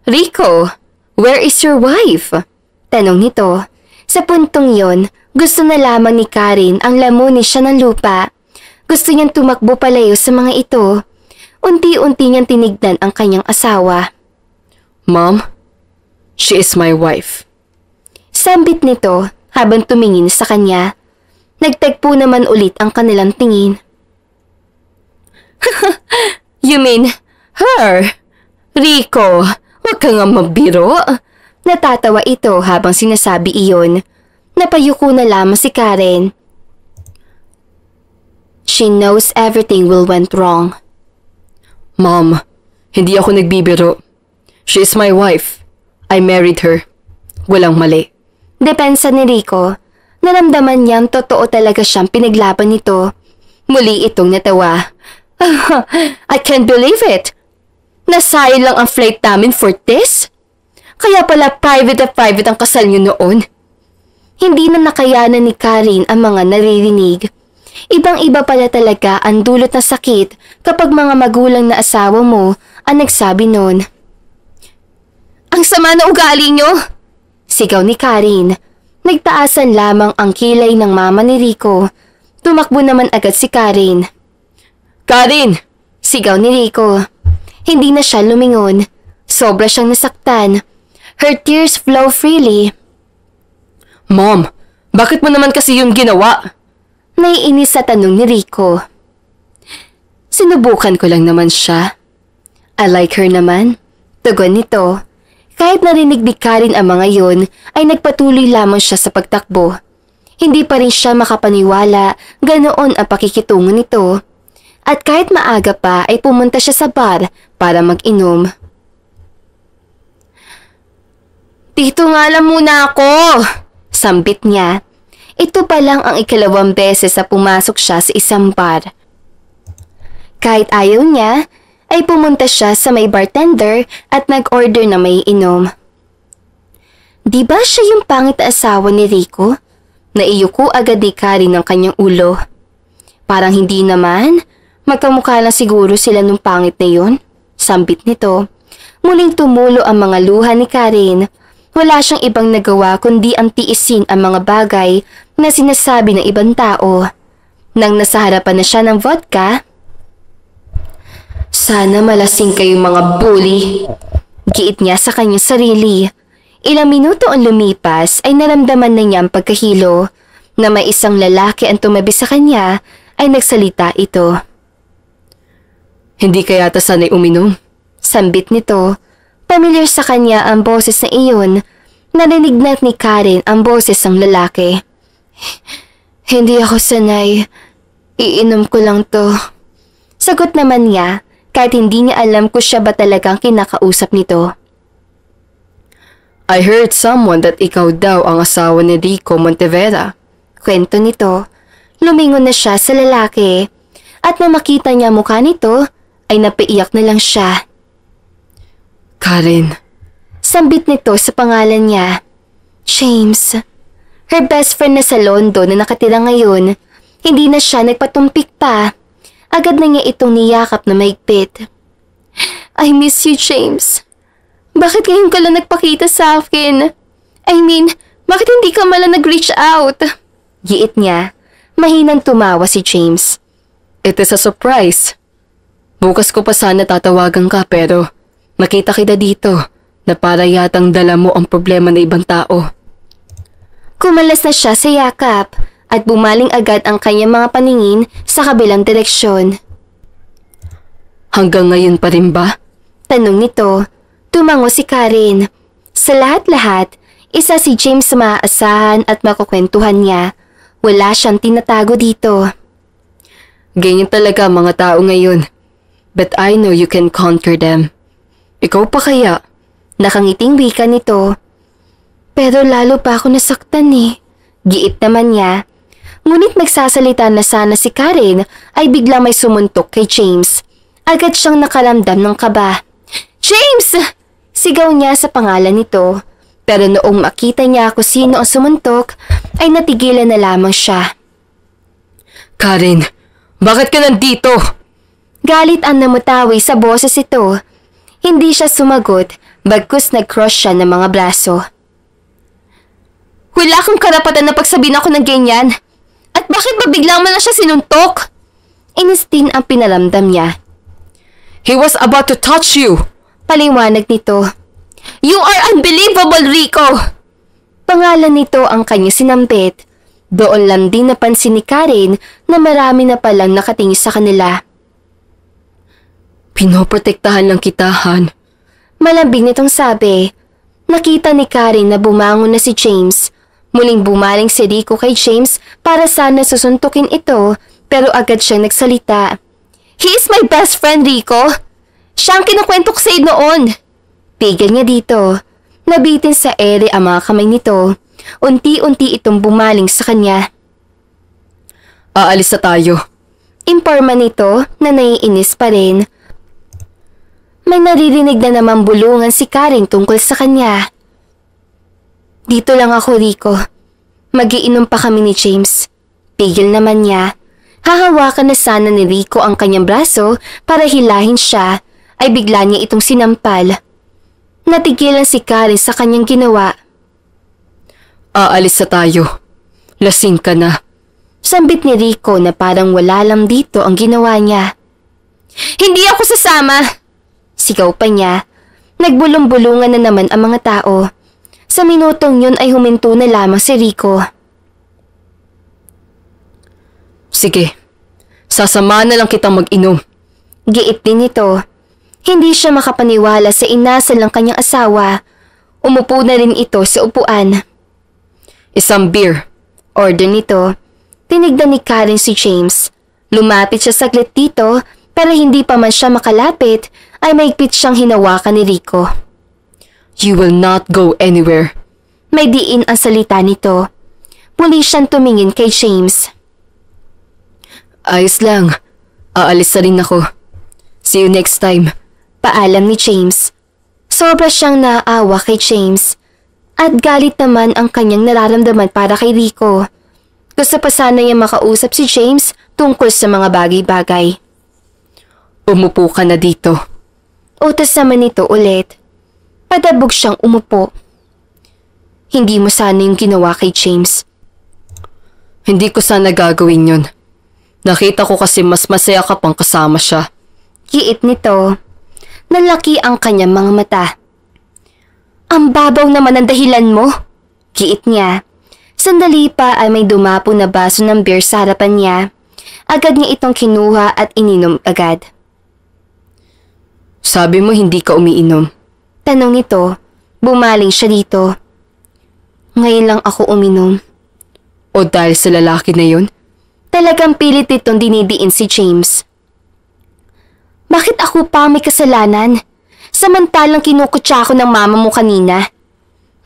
Rico, where is your wife? Tanong nito. Sa puntong yon, gusto na lamang ni Karen ang lamunin siya ng lupa. Gusto niyang tumakbo palayo sa mga ito. Unti-unti niyang tinignan ang kanyang asawa. Mom, she is my wife. Sambit nito habang tumingin sa kanya. Nagtagpo naman ulit ang kanilang tingin. You mean her? Rico, wag ka nga mabiro. Natatawa ito habang sinasabi iyon. Napayuko na lamang si Karen. She knows everything will went wrong. Mom, hindi ako nagbibiro. She is my wife. I married her. Walang mali. Depensa ni Rico. Naramdaman niyang totoo talaga siyang pinaglaban nito. Muli itong natawa. I can't believe it. Nasayang lang ang flight namin for this? Kaya pala private na private ang kasal niyo noon. Hindi na nakayanan ni Karen ang mga naririnig. Ibang-iba pala talaga ang dulot na sakit kapag mga magulang na asawa mo ang nagsabi noon. Ang sama na ugali niyo! Sigaw ni Karen. Nagtaasan lamang ang kilay ng mama ni Rico. Tumakbo naman agad si Karen. Karen! Sigaw ni Rico. Hindi na siya lumingon. Sobra siyang nasaktan. Her tears flow freely. Mom, bakit mo naman kasi yung ginawa? Naiinis sa tanong ni Rico. Sinubukan ko lang naman siya. I like her naman. Tugon nito. Kahit narinig ni Karen ang mga yon, ay nagpatuloy lamang siya sa pagtakbo. Hindi pa rin siya makapaniwala ganoon ang pakikitungo nito. At kahit maaga pa ay pumunta siya sa bar para mag-inom. Dito nga lang muna ako! Sambit niya. Ito pa lang ang ikalawang beses na pumasok siya sa isang bar. Kahit ayaw niya, ay pumunta siya sa may bartender at nag-order na may inom. Di ba siya yung pangit na asawa ni Rico? Naiyuko agad ni Karen ng kanyang ulo. Parang hindi naman. Magkamukha lang siguro sila nung pangit na yun. Sambit nito. Muling tumulo ang mga luha ni Karen. Wala siyang ibang nagawa kundi ang tiisin ang mga bagay na sinasabi ng ibang tao. Nang nasa harapan na siya ng vodka, sana malasing kayong mga bully. Giit niya sa kanyang sarili. Ilang minuto ang lumipas ay naramdaman na niya ang pagkahilo. Na may isang lalaki ang tumabi sa kanya ay nagsalita ito. Hindi ka yata sanay uminom? Sambit nito. Familiar sa kanya ang boses na iyon. Narinig na ni Karen ang boses ng lalaki. Hindi ako sanay. Iinom ko lang to. Sagot naman niya kahit hindi niya alam kung siya ba talagang kinakausap nito. I heard someone that ikaw daw ang asawa ni Rico Montevera. Kwento nito. Lumingon na siya sa lalaki at nang makita niya mukha nito ay napaiyak na lang siya. Karen. Sambit nito sa pangalan niya. James. Her best friend na sa London na nakatira ngayon. Hindi na siya nagpatumpik pa. Agad na niya itong niyakap na maigpit. I miss you, James. Bakit ngayon ka lang nagpakita sa akin? I mean, bakit hindi ka malang nag-reach out? Giit niya. Mahinang tumawa si James. It is a surprise. Bukas ko pa sana tatawagan ka pero nakita kita dito na para yatang dala mo ang problema ng ibang tao. Kumalas na siya sa yakap at bumaling agad ang kanyang mga paningin sa kabilang direksyon. Hanggang ngayon pa rin ba? Tanong nito. Tumango si Karen. Sa lahat-lahat, isa si James sa maaasahan at makukwentuhan niya. Wala siyang tinatago dito. Ganyan talaga ang mga tao ngayon. But I know you can conquer them. Ikaw pa kaya? Nakangiting wika nito. Pero lalo pa ako nasaktan eh. Giit naman niya. Ngunit nagsasalita na sana si Karen ay bigla may sumuntok kay James. Agad siyang nakaramdam ng kaba. James! Sigaw niya sa pangalan nito. Pero noong makita niya kung sino ang sumuntok, ay natigilan na lamang siya. Karen, bakit ka nandito? Galit ang namutawi sa boses ito. Hindi siya sumagot, bagkus nag-cross siya ng mga braso. Wala akong karapatan na pagsabihin ako ng ganyan. At bakit ba biglang mo na siya sinuntok? Inis din ang pinaramdam niya. He was about to touch you. Paliwanag nito. You are unbelievable, Rico! Pangalan nito ang kanya sinambit. Doon lang din napansin ni Karen na marami na palang nakatingin sa kanila. Pinoprotektahan lang kita, Han. Malambing nitong sabi. Nakita ni Karen na bumangon na si James. Muling bumaling si Rico kay James para sana susuntukin ito pero agad siyang nagsalita. He is my best friend, Rico. Siya ang kinukwento ko sa iyo noon. Tigil niya dito. Nabitin sa ere ang mga kamay nito. Unti-unti itong bumaling sa kanya. Aalis na tayo. Imporma nito na naiinis pa rin. May naririnig na naman bulungan si Karen tungkol sa kanya. Dito lang ako, Rico. Magiinom pa kami ni James. Tigil naman niya. Hahawakan na sana ni Rico ang kanyang braso para hilahin siya, ay bigla niya itong sinampal. Natigilan si Karen sa kanyang ginawa. Aalis na tayo. Lasing ka na. Sambit ni Rico na parang wala lang dito ang ginawa niya. Hindi ako sasama! Sigaw pa niya. Nagbulong-bulungan na naman ang mga tao. Sa minutong yun ay huminto na lamang si Rico. Sige, sasamahan na lang kitang mag-inom. Giit din ito. Hindi siya makapaniwala sa inasal ng kanyang asawa. Umupo na rin ito sa upuan. Isang beer. Order nito. Tinignan ni Karen si James. Lumapit siya saglit dito pero hindi pa man siya makalapit ay maigpit siyang hinawakan ni Rico. You will not go anywhere. May diin ang salita nito. Muli siyang tumingin kay James. Ayos lang. Aalis na rin ako. See you next time. Paalam ni James. Sobra siyang naaawa kay James. At galit naman ang kanyang nararamdaman para kay Rico. Gusto pa sana niya makausap si James tungkol sa mga bagay-bagay. Umupo ka na dito. Utos naman nito ulit. Padabog siyang umupo. Hindi mo sana yung ginawa kay James. Hindi ko sana gagawin yun. Nakita ko kasi mas masaya ka pang kasama siya. Giit nito. Nalaki ang kanyang mga mata. Ang babaw naman ang dahilan mo. Giit niya. Sandali pa ay may dumapo na baso ng beer sa harapan niya. Agad niya itong kinuha at ininom agad. Sabi mo hindi ka umiinom. Tanong nito, bumaling siya dito. Ngayon lang ako uminom. O dahil sa lalaki na yun? Talagang pilit nitong dinidiin si James. Bakit ako pa may kasalanan? Samantalang kinukutsa ako ng mama mo kanina.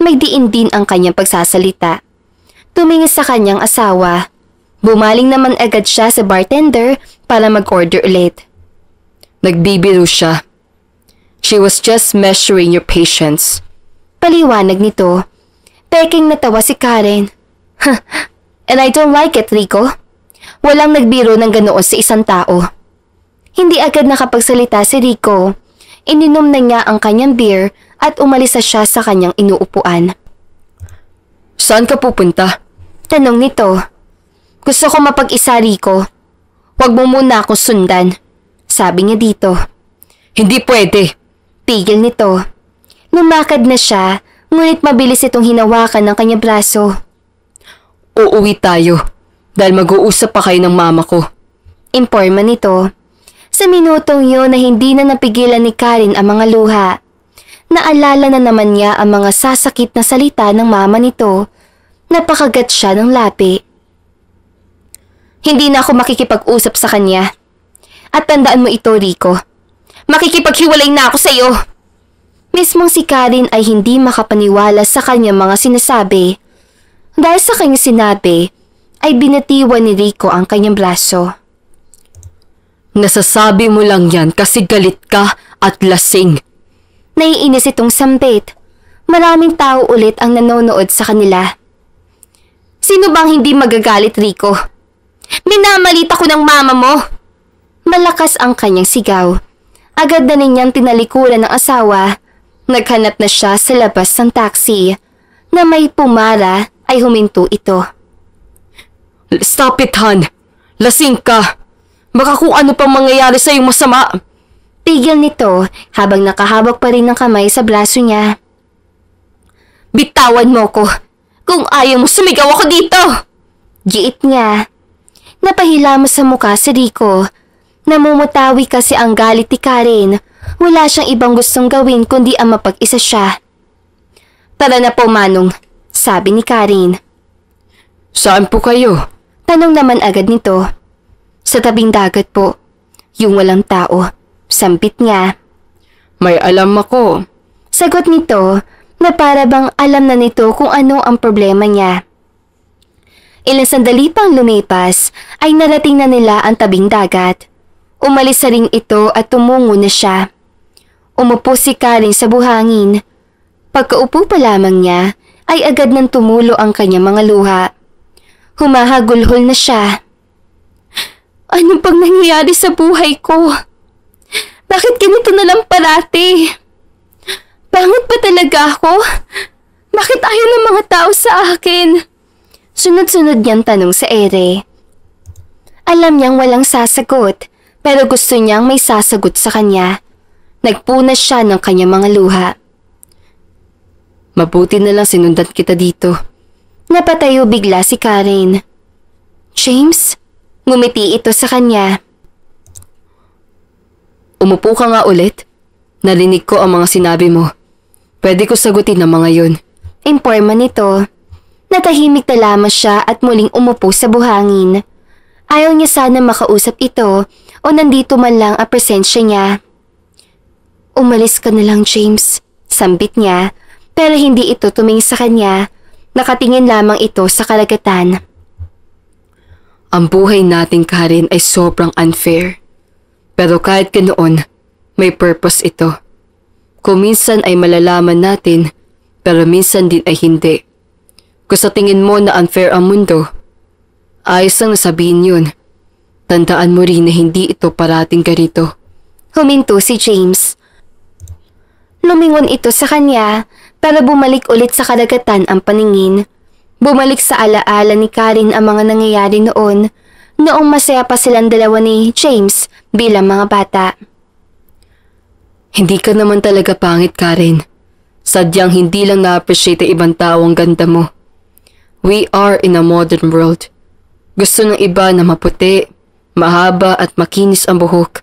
May diin din ang kanyang pagsasalita. Tumingin sa kanyang asawa. Bumaling naman agad siya sa bartender para mag-order ulit. Nagbibiro siya. She was just measuring your patience. Paliwanag nito. Peking natawa si Karen. And I don't like it, Rico. Walang nagbiro ng ganoon sa isang tao. Hindi agad nakapagsalita si Rico. Ininom na niya ang kanyang beer at umalis na siya sa kanyang inuupuan. Saan ka pupunta? Tanong nito. Gusto ko mapag-isa, Rico. Huwag mo muna akong sundan. Sabi niya dito. Hindi pwede. Tigil nito. Lumakad na siya, ngunit mabilis itong hinawakan ng kanyang braso. Uuwi tayo dahil mag-uusap pa kayo ng mama ko. Imporma nito. Sa minutong yun na hindi na napigilan ni Karen ang mga luha. Naalala na naman niya ang mga sasakit na salita ng mama nito. Napakagat siya ng lapi. Hindi na ako makikipag-usap sa kanya. At tandaan mo ito, Rico. Makikipaghiwalay na ako sa iyo. Mismong si Karen ay hindi makapaniwala sa kanyang mga sinasabi. Dahil sa kanyang sinabi, ay binatiwan ni Rico ang kanyang braso. Nasasabi mo lang yan kasi galit ka at lasing. Naiinis itong sambit. Maraming tao ulit ang nanonood sa kanila. Sino bang hindi magagalit, Rico? Minamalit ako ng mama mo. Malakas ang kanyang sigaw. Agad na ninyang tinalikuran ng asawa. Naghanap na siya sa labas ng taxi. Na may pumara ay huminto ito. Stop it, Han. Lasing ka. Baka kung ano pang mangyayari sa'yo masama. Tigil nito habang nakahawak pa rin ng kamay sa braso niya. Bitawan mo ko. Kung ayaw mo sumigaw ako dito. Giit niya. Napahila mo sa mukha si Rico. Namumutawi kasi ang galit ni Karen. Wala siyang ibang gustong gawin kundi ang mapag-isa siya. Tara na po, Manong. Sabi ni Karen. Saan po kayo? Tanong naman agad nito. Sa tabing dagat po. Yung walang tao. Sampit niya. May alam ako. Sagot nito na para bang alam na nito kung ano ang problema niya. Ilang sandali pang lumipas ay narating na nila ang tabing dagat. Umalis sa ring ito at tumungo na siya. Umupo si Karen sa buhangin. Pagkaupo pa lamang niya ay agad nang tumulo ang kanyang mga luha. Humahagulhol na siya. Ano bang nangyayari sa buhay ko? Bakit ganito na lang parati? Pangit ba talaga ako? Bakit ayaw ng mga tao sa akin? Sunod-sunod niyang tanong sa ere. Alam niyang walang sasagot, pero gusto niyang may sasagot sa kanya. Nagpunas siya ng kanyang mga luha. Mabuti na lang sinundan kita dito. Napatayo bigla si Karen. James? Ngumiti ito sa kanya. Umupo ka nga ulit. Narinig ko ang mga sinabi mo. Pwede ko sagutin ang mga yun. Imporma nito. Natahimik na lamang siya at muling umupo sa buhangin. Ayaw niya sana makausap ito o nandito man lang ang presensya niya. Umalis ka na lang, James. Sambit niya, pero hindi ito tumingin sa kanya. Nakatingin lamang ito sa karagatan. Ang buhay natin, Karen, ay sobrang unfair. Pero kahit ganoon, may purpose ito. Kung minsan ay malalaman natin, pero minsan din ay hindi. Kung sa tingin mo na unfair ang mundo, ayos lang nasabihin yun. Tandaan mo rin na hindi ito parating ganito. Huminto si James. Lumingon ito sa kanya, pero bumalik ulit sa karagatan ang paningin. Bumalik sa alaala ni Karen ang mga nangyayari noon, noong masaya pa silang dalawa ni James bilang mga bata. Hindi ka naman talaga pangit, Karen. Sadyang hindi lang na-appreciate ang ibang tao ang ganda mo. We are in a modern world. Gusto ng iba na maputi, mahaba at makinis ang buhok.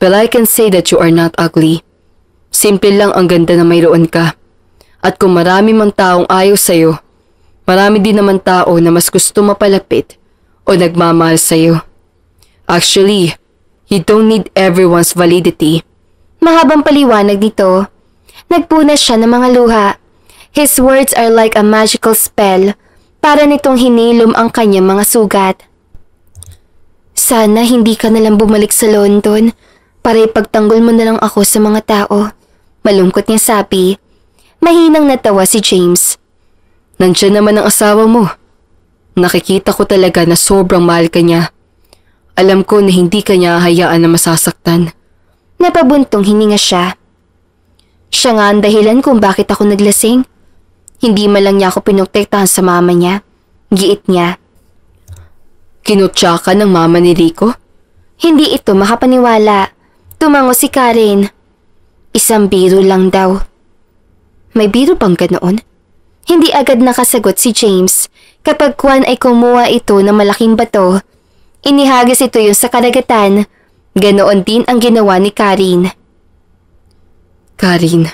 But I can say that you are not ugly. Simple lang ang ganda na mayroon ka. At kung marami mang taong ayaw sa'yo, marami din naman tao na mas gusto mapalapit o nagmamahal sa'yo. Actually, you don't need everyone's validity. Mahabang paliwanag nito. Nagpunas siya ng mga luha. His words are like a magical spell para nitong hinilom ang kanyang mga sugat. Sana hindi ka nalang bumalik sa London para ipagtanggol mo na lang ako sa mga tao. Malungkot niya sabi. Mahinang natawa si James. Nandiyan naman ang asawa mo. Nakikita ko talaga na sobrang mahal ka niya. Alam ko na hindi ka niya hayaan na masasaktan. Napabuntong hininga siya. Siya nga ang dahilan kung bakit ako naglasing. Hindi man lang niya ako pinoktektahan sa mama niya. Giit niya. Kinutya ka ng mama ni Rico? Hindi ito makapaniwala. Tumango si Karen. Isang biro lang daw. May biro bang ganoon? Hindi agad nakasagot si James. Kapag Kwan ay kumuha ito ng malaking bato, inihagis ito yung sa karagatan. Ganoon din ang ginawa ni Karen. Karen,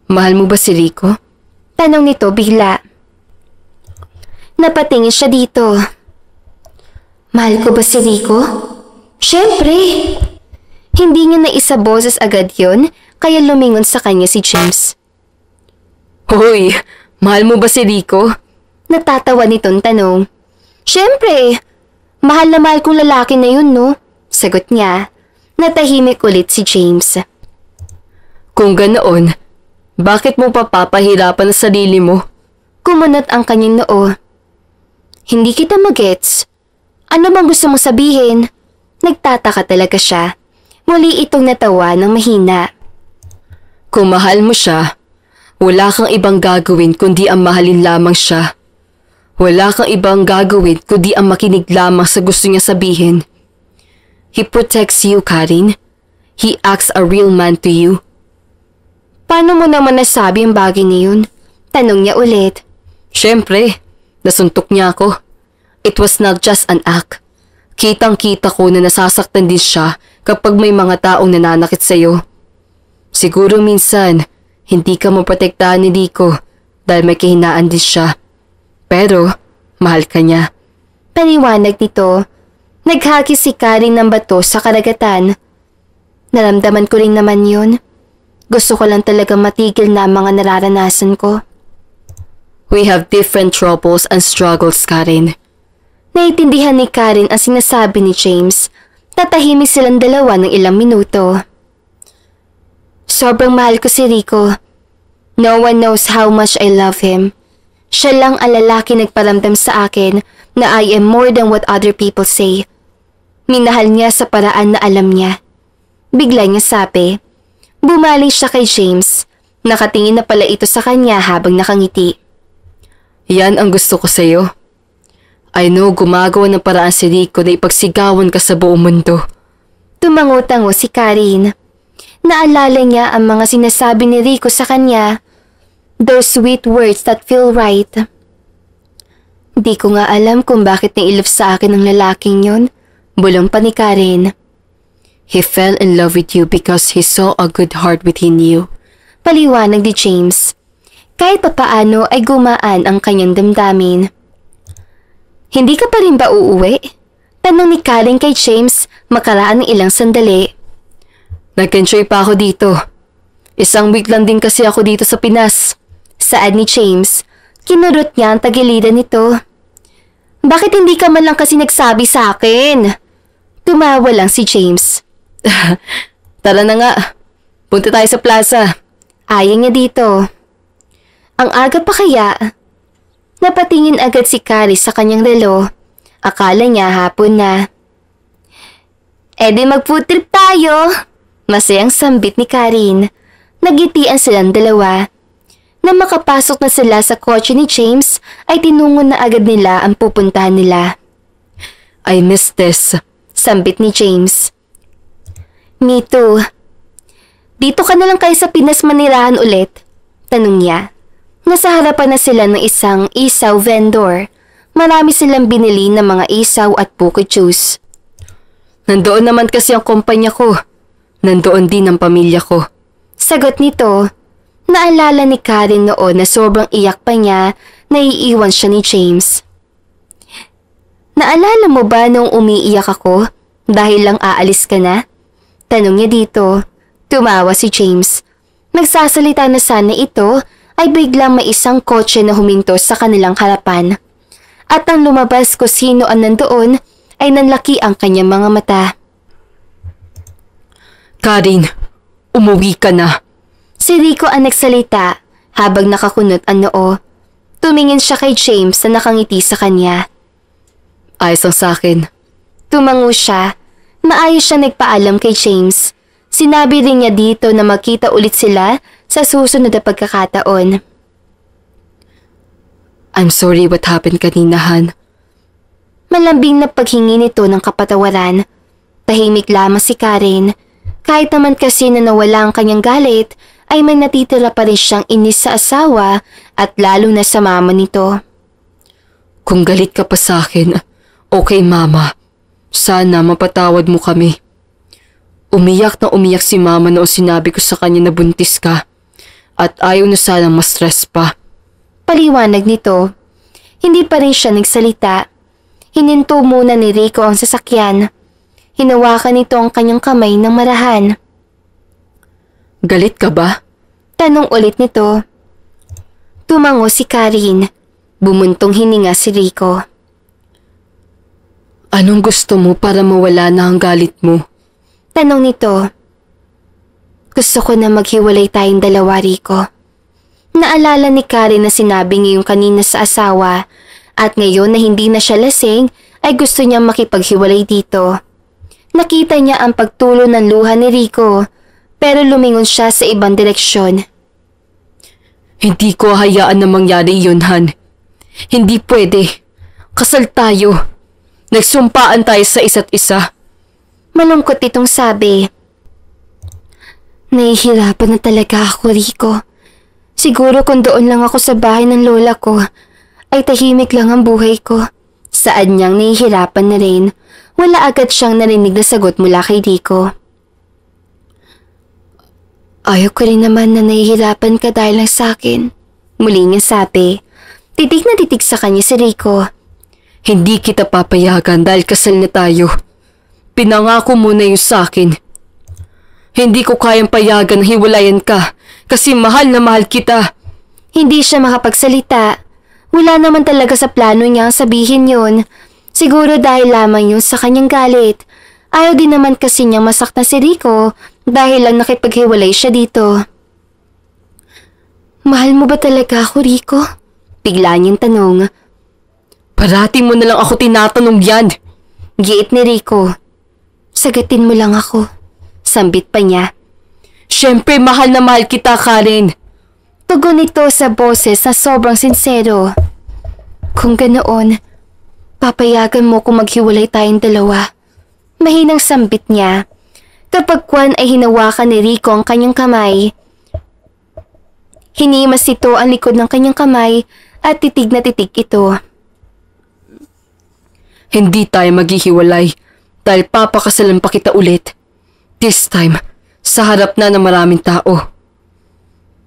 mahal mo ba si Rico? Tanong nito bigla. Napatingin siya dito. Mahal ko ba si Rico? Siyempre! Hindi niya naisaboses agad yon, kaya lumingon sa kanya si James. Hoy, mahal mo ba si Rico? Natatawa nitong tanong. Siyempre! Mahal na mahal kong lalaki na yun, no? Sagot niya. Natahimik ulit si James. Kung ganoon, bakit mo papapahirapan ang sarili mo? Kumunot ang kanyang noo. Hindi kita magets. Ano bang gusto mong sabihin? Nagtataka talaga siya. Muli itong natawa ng mahina. Kung mahal mo siya, wala kang ibang gagawin kundi ang mahalin lamang siya. Wala kang ibang gagawin kundi ang makinig lamang sa gusto niya sabihin. He protects you, Karen. He acts a real man to you. Paano mo naman nasabi ang bagay na yun? Tanong niya ulit. Siyempre, nasuntok niya ako. It was not just an act. Kitang-kita ko na nasasaktan din siya kapag may mga taong nananakit sa'yo. Siguro minsan, hindi ka maprotektahan ni Rico dahil may kahinaan din siya. Pero, mahal ka niya. Paliwanag nito. Naghakis si Karen ng bato sa karagatan. Naramdaman ko rin naman yun. Gusto ko lang talaga matigil na ang mga nararanasan ko. We have different troubles and struggles, Karen. Naiintindihan ni Karen ang sinasabi ni James. Tatahimik silang dalawa ng ilang minuto. Sobrang mahal ko si Rico. No one knows how much I love him. Siya lang ang lalaki nagparamdam sa akin na I am more than what other people say. Minahal niya sa paraan na alam niya. Bigla niya sabi. Bumalik siya kay James. Nakatingin na pala ito sa kanya habang nakangiti. Yan ang gusto ko sa'yo. I know gumagawa ng paraan si Rico na ipagsigawan ka sa buong mundo. Tumango-tango si Karen. Naalala niya ang mga sinasabi ni Rico sa kanya. Those sweet words that feel right. Di ko nga alam kung bakit nailove sa akin ang lalaking yun. Bulong pa ni Karen. He fell in love with you because he saw a good heart within you. Paliwanag ni James. Kahit papaano ay gumaan ang kanyang damdamin. Hindi ka pa rin ba uuwi? Tanong ni Karen kay James makaraan ng ilang sandali. Nag-enjoy pa ako dito. Isang week lang din kasi ako dito sa Pinas. Saad ni James. Kinurot niya ang tagilidan nito. Bakit hindi ka man lang kasi nagsabi sa akin? Tumawa lang si James. Tara na nga. Punta tayo sa plaza. Ayaw niya dito. Ang aga pa kaya? Napatingin agad si Carrie sa kanyang relo. Akala niya hapon na. Di mag-food trip tayo. Masayang sambit ni Karen. Nagitian silang dalawa. Nang makapasok na sila sa kotse ni James, ay tinungo na agad nila ang pupuntahan nila. I miss this. Sambit ni James. Me too. Dito ka na lang kayo sa Pinas manirahan ulit? Tanong niya. Nasa harapan na sila ng isang isaw vendor. Marami silang binili ng mga isaw at puko juice. Nandoon naman kasi ang kumpanya ko. Nandoon din ang pamilya ko. Sagot nito. Naalala ni Karen noon na sobrang iyak pa niya na iiwan siya ni James. Naalala mo ba nung umiiyak ako dahil lang aalis ka na? Tanong niya dito. Tumawa si James. Nagsasalita na sana ito ay biglang may isang kotse na huminto sa kanilang harapan. At nang lumabas ko sino ang nandoon ay nanlaki ang kanyang mga mata. Karen, umuwi ka na. Si Rico ang nagsalita habang nakakunot ang noo. Tumingin siya kay James na nakangiti sa kanya. Ayos lang sa'kin. Tumango siya. Maayos siya nagpaalam kay James. Sinabi rin niya dito na magkita ulit sila sa susunod na pagkakataon. I'm sorry what happened kanina, Han. Malambing na paghingi nito ng kapatawaran. Tahimik lamang si Karen. Kahit naman kasi na nawala ang kanyang galit, ay may natitira pa rin siyang inis sa asawa at lalo na sa mama nito. Kung galit ka pa sa akin, okay mama. Sana mapatawad mo kami. Umiyak na umiyak si mama noong sinabi ko sa kanya na buntis ka at ayaw na sanang ma-stress pa. Paliwanag nito. Hindi pa rin siya nagsalita. Hininto muna ni Rico ang sasakyan. Hinawakan nito ang kanyang kamay ng marahan. Galit ka ba? Tanong ulit nito. Tumango si Karen. Bumuntong hininga si Rico. Anong gusto mo para mawala na ang galit mo? Tanong nito. Gusto ko na maghiwalay tayong dalawa, Rico. Naalala ni Karen na sinabi niya yung kanina sa asawa at ngayon na hindi na siya lasing ay gusto niya makipaghiwalay dito. Nakita niya ang pagtulo ng luha ni Rico pero lumingon siya sa ibang direksyon. Hindi ko hayaan na mangyari yun, Han. Hindi pwede. Kasal tayo. Nagsumpaan tayo sa isa't isa. Malungkot itong sabi. Nahihirapan na talaga ako, Rico. Siguro kung doon lang ako sa bahay ng lola ko, ay tahimik lang ang buhay ko. Saan niyang nahihirapan na rin, wala agad siyang narinig na sagot mula kay Rico. Ayaw ko rin naman na nahihirapan ka dahil lang sa akin. Muli niya sabi. Titig na titig sa kanya si Rico. Hindi kita papayagan dahil kasal na tayo. Pinangako mo na yung sa akin. Hindi ko kayang payagan na hiwalayan ka kasi mahal na mahal kita. Hindi siya makapagsalita. Wala naman talaga sa plano niya ang sabihin yun. Siguro dahil lamang yun sa kanyang galit. Ayaw din naman kasi niyang masaktan si Rico dahil lang nakipaghiwalay siya dito. Mahal mo ba talaga ako, Rico? Bigla niyang tanong. Parati mo na lang ako tinatanong yan. Giit ni Rico. Sagatin mo lang ako. Sambit pa niya. Siyempre mahal na mahal kita, Karen. Tugon nito sa boses na sobrang sincero. Kung ganoon, papayagan mo kung maghiwalay tayong dalawa. Mahinang sambit niya. Kapag Kwan ay hinawakan ni Rico ang kanyang kamay. Hinimas nito ang likod ng kanyang kamay at titig na titig ito. Hindi tayo maghihiwalay dahil papakasalan pa kita ulit. This time, sa harap na ng maraming tao.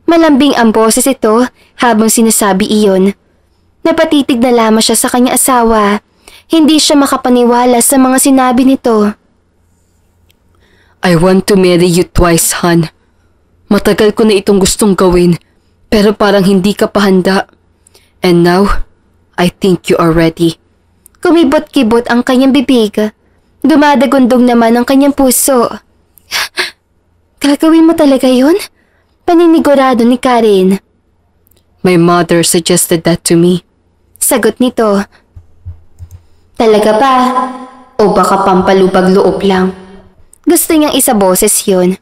Malambing ang boses ito habang sinasabi iyon. Napatitig na lamang siya sa kanyang asawa. Hindi siya makapaniwala sa mga sinabi nito. I want to marry you twice, Han. Matagal ko na itong gustong gawin, pero parang hindi ka pa handa. And now, I think you are ready. Kumibot-kibot ang kanyang bibig. Dumadagundog naman ang kanyang puso. Gagawin mo talaga yun? Paninigurado ni Karen. My mother suggested that to me. Sagot nito. Talaga ba? O baka pampalubag-loob lang? Gusto niyang isa boses yun.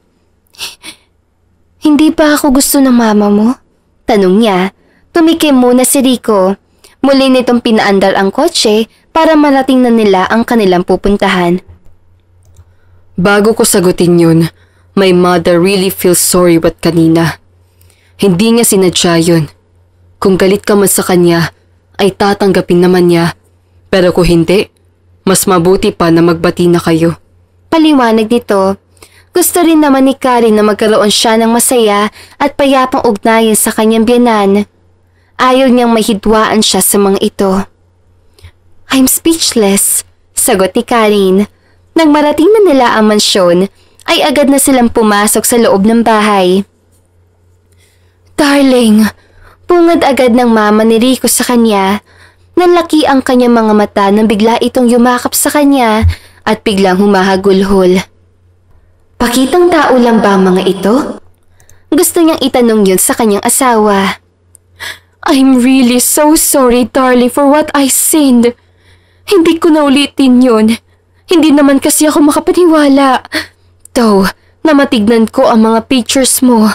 Hindi ba ako gusto ng mama mo? Tanong niya. Tumikim muna si Rico. Muli nitong pinaandar ang kotse para marating na nila ang kanilang pupuntahan. Bago ko sagutin yun, my mother really feels sorry what kanina. Hindi niya sinadya yun. Kung galit ka man sa kanya, ay tatanggapin naman niya. Pero kung hindi, mas mabuti pa na magbati na kayo. Paliwanag nito. Gusto rin naman ni Karen na magkaroon siya ng masaya at payapang ugnayan sa kanyang biyenan. Ayaw niyang mahidwaan siya sa mga ito. I'm speechless, sagot ni Karen. Nang marating na nila ang mansyon, ay agad na silang pumasok sa loob ng bahay. Darling, bungad agad ng mama ni Rico sa kanya. Nanlaki ang kanyang mga mata nang bigla itong yumakap sa kanya at biglang humahagulhol. Pakitang tao lang ba ang mga ito? Gusto niyang itanong yun sa kanyang asawa. I'm really so sorry, darling, for what I sinned. Hindi ko na ulitin yun. Hindi naman kasi ako makapaniwala. Though, na matignan ko ang mga pictures mo.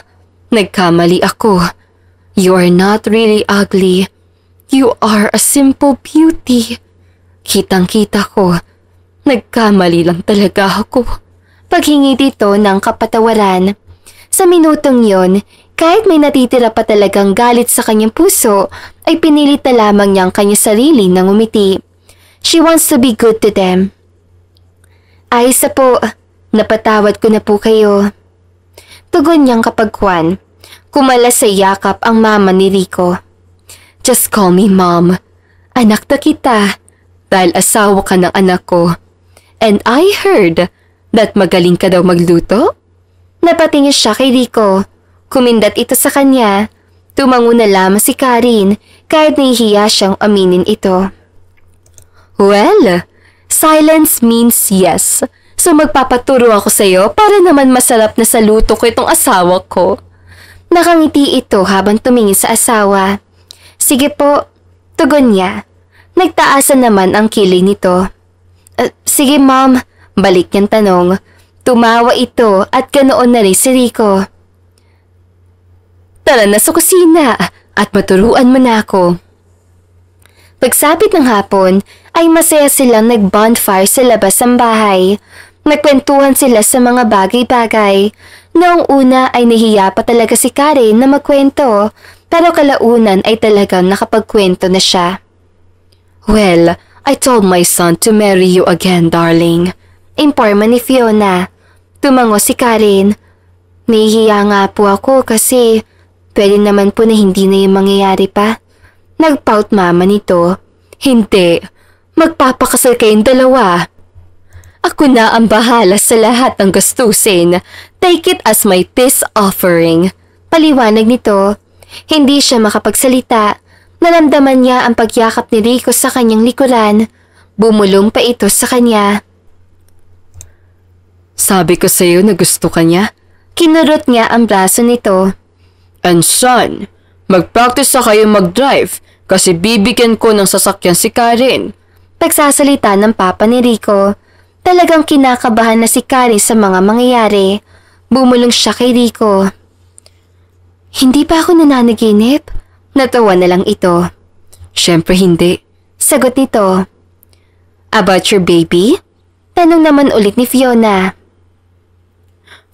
Nagkamali ako. You are not really ugly. You are a simple beauty. Kitang-kita ko. Nagkamali lang talaga ako. Paghingi dito ng kapatawaran. Sa minutong yon, kahit may natitira pa talagang galit sa kanyang puso, ay pinilit na lamang niyang kanyang sarili nang umiti. She wants to be good to them. Ayos na po, napatawad ko na po kayo. Tugon niyang kapagkuan. Kumalas sa yakap ang mama ni Rico. Just call me mom. Anak na kita, dahil asawa ka ng anak ko. And I heard that magaling ka daw magluto? Napatingin siya kay Rico. Kumindat ito sa kanya. Tumango na lamang si Karen kahit nahihiya siyang aminin ito. Well, silence means yes. So magpapaturo ako sa iyo para naman masarap na sa luto ko itong asawa ko. Nakangiti ito habang tumingin sa asawa. Sige po, tugon niya. Nagtaasan naman ang kilay nito. Sige ma'am, balik niyang tanong. Tumawa ito at ganoon na rin si Rico. Tara na sa kusina at maturuan mo na ako. Pagsapit ng hapon ay masaya silang nag-bonfire sa labas ng bahay. Nagkwentuhan sila sa mga bagay-bagay. Noong una ay nahiya pa talaga si Karen na magkwento, pero kalaunan ay talagang nakapagkwento na siya. Well, I told my son to marry you again, darling. Imporma ni Fiona. Tumango si Karen. Nahihiya nga po ako kasi pwede naman po na hindi na yung mangyayari pa. Nagpout mama nito. Hindi. Magpapakasal kayong dalawa. Ako na ang bahala sa lahat ng gastusin. Take it as my peace offering. Paliwanag nito. Hindi siya makapagsalita. Naramdaman niya ang pagyakap ni Rico sa kanyang likuran. Bumulong pa ito sa kanya. Sabi ko sa iyo na gusto ka niya. Kinurot niya ang braso nito. And son, mag-practice na kayo mag-drive kasi bibigyan ko ng sasakyan si Karen. Pagsasalita ng papa ni Rico. Talagang kinakabahan na si Karen sa mga mangyayari. Bumulong siya kay Rico. Hindi pa ako nananaginip? Natawa na lang ito. Siyempre hindi. Sagot nito. About your baby? Tanong naman ulit ni Fiona.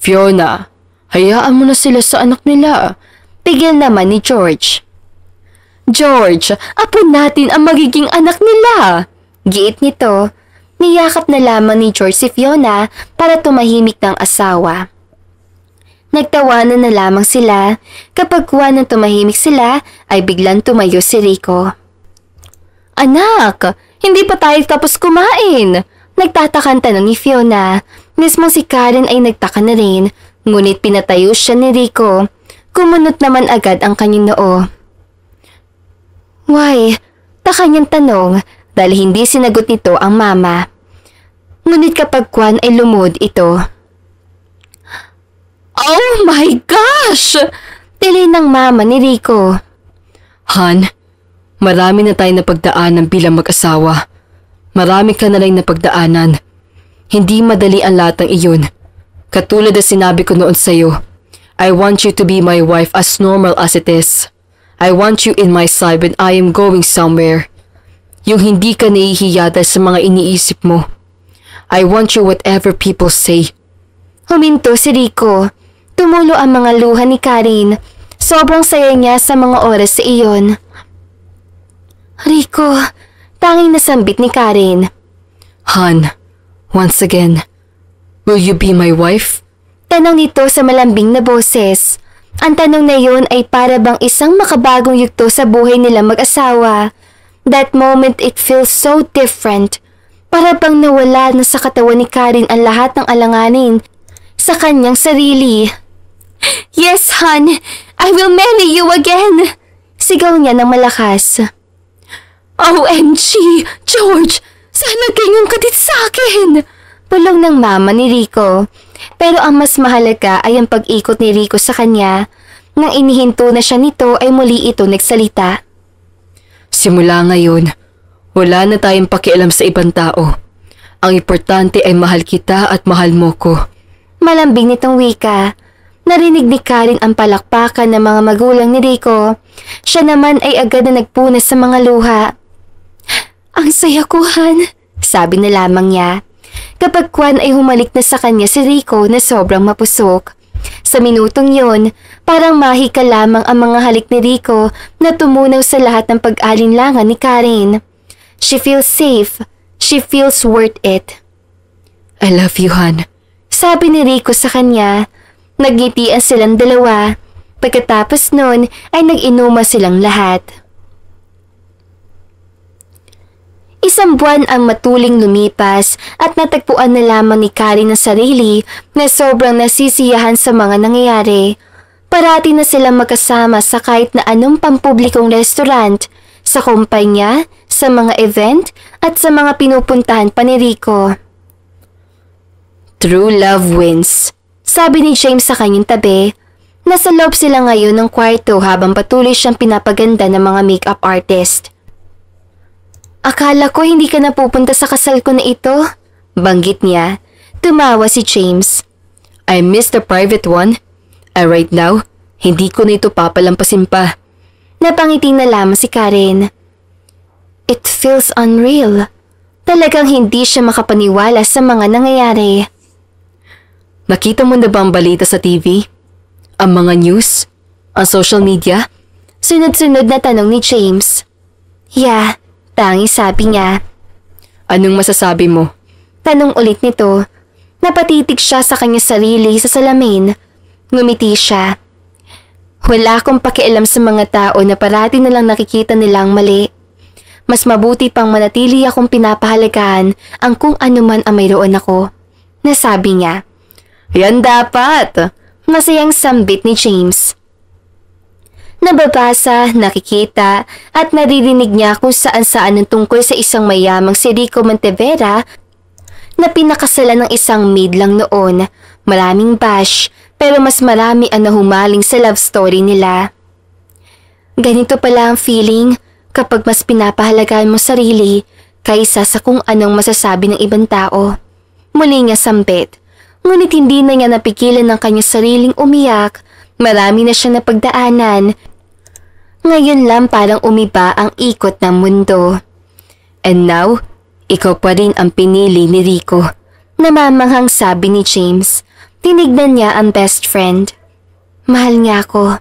Fiona, hayaan mo na sila sa anak nila. Tigil naman ni George. George, apo natin ang magiging anak nila. Giit nito. Niyakap na lamang ni George si Fiona para tumahimik ng asawa. Nagtawanan na lamang sila. Kapag kuha ng tumahimik sila, ay biglang tumayo si Rico. Anak, hindi pa tayo tapos kumain. Nagtatakan tanong ni Fiona. Mismo si Karen ay nagtaka na rin, ngunit pinatayo siya ni Rico. Kumunot naman agad ang kanyang noo. Why? Taka niyang tanong dahil hindi sinagot nito ang mama. Ngunit kapag kwan ay lumod ito. Oh my gosh! Tili ng mama ni Rico. Han, marami na tayong napagdaanan bilang mag-asawa. Marami ka na rin napagdaanan. Hindi madali ang lahat ng iyon. Katulad na sinabi ko noon sa'yo, I want you to be my wife as normal as it is. I want you in my side when I am going somewhere. Yung hindi ka nahihiya dahil sa mga iniisip mo. I want you whatever people say. Huminto si Rico. Tumulo ang mga luha ni Karen. Sobrang saya niya sa mga oras sa iyon. Rico, tanging nasambit ni Karen. Han, once again, will you be my wife? Tanong nito sa malambing na boses. Ang tanong na yun ay para bang isang makabagong yugto sa buhay nila mag-asawa. That moment it feels so different. Para bang nawala na sa katawan ni Karen ang lahat ng alanganin sa kanyang sarili. Yes, hon! I will marry you again! Sigaw niya ng malakas. OMG! George! Sana ganyang kadit sa akin! Pulong ng mama ni Rico. Pero ang mas mahalaga ay ang pag-ikot ni Rico sa kanya. Nang inihinto na siya nito ay muli ito nagsalita. Simula ngayon, wala na tayong pakialam sa ibang tao. Ang importante ay mahal kita at mahal mo ko. Malambing nitong wika. Narinig ni Karen ang palakpakan ng mga magulang ni Rico. Siya naman ay agad na nagpunas sa mga luha. Ang saya ko, Han, sabi na lamang niya. Kapag kwan ay humalik na sa kanya si Rico na sobrang mapusok. Sa minutong yun, parang mahika lamang ang mga halik ni Rico na tumunaw sa lahat ng pag-alinlangan ni Karen. She feels safe. She feels worth it. I love you, Han. Sabi ni Rico sa kanya. Nagngitian silang dalawa. Pagkatapos nun ay nag-inuma silang lahat. Isang buwan ang matuling lumipas at natagpuan na lamang ni Karen ang sarili na sobrang nasisiyahan sa mga nangyayari. Parati na silang magkasama sa kahit na anong pampublikong restaurant, sa kumpanya, sa mga event at sa mga pinupuntahan pa ni Rico. True love wins, sabi ni James sa kanyang tabi. Nasa loob sila ngayon ng kwarto habang patuloy siyang pinapaganda ng mga makeup artist. Akala ko hindi ka napupunta sa kasal ko na ito, banggit niya. Tumawa si James. I miss the private one. Right now, hindi ko na ito papalampasin pa. Napangiti na lamang si Karen. It feels unreal. Talagang hindi siya makapaniwala sa mga nangyayari. Nakita mo na ba ang balita sa TV? Ang mga news? Ang social media? Sunod-sunod na tanong ni James. Yeah. Tanging sabi niya. Anong masasabi mo? Tanong ulit nito. Napatitig siya sa kanyang sarili sa salamin. Ngumiti siya. Wala akong pakialam sa mga tao na parati nalang nakikita nilang mali. Mas mabuti pang manatili akong pinapahalagahan ang kung ano man ang mayroon ako. Nasabi niya. Yan dapat! Masayang sambit ni James. Nababasa, nakikita, at naririnig niya kung saan-saan ang tungkol sa isang mayamang si Rico Montevera na pinakasalan ng isang maid lang noon. Maraming bash, pero mas marami ang nahumaling sa love story nila. Ganito pala ang feeling kapag mas pinapahalagaan mo sarili kaysa sa kung anong masasabi ng ibang tao. Muli niya sambit, ngunit hindi na niya napigilan ng kanyang sariling umiyak. Marami na siyang napagdaanan. Ngayon lang parang umiba ang ikot ng mundo. And now, ikaw pa rin ang pinili ni Rico. Namamanghang sabi ni James. Tinignan niya ang best friend. Mahal niya ako.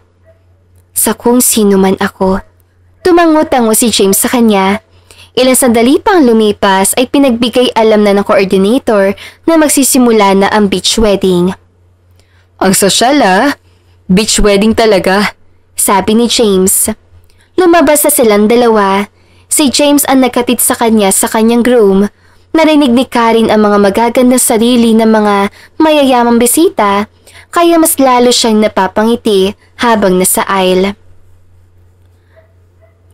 Sa kung sino man ako. Tumango-tango si James sa kanya. Ilang sandali pang lumipas ay pinagbigay alam na ng coordinator na magsisimula na ang beach wedding. Ang sosyal Beach wedding talaga, sabi ni James. Lumabas na silang dalawa. Si James ang nagkatid sa kanya sa kanyang groom. Narinig ni Karen ang mga magagandang sarili ng mga mayayamang bisita, kaya mas lalo siyang napapangiti habang nasa aisle.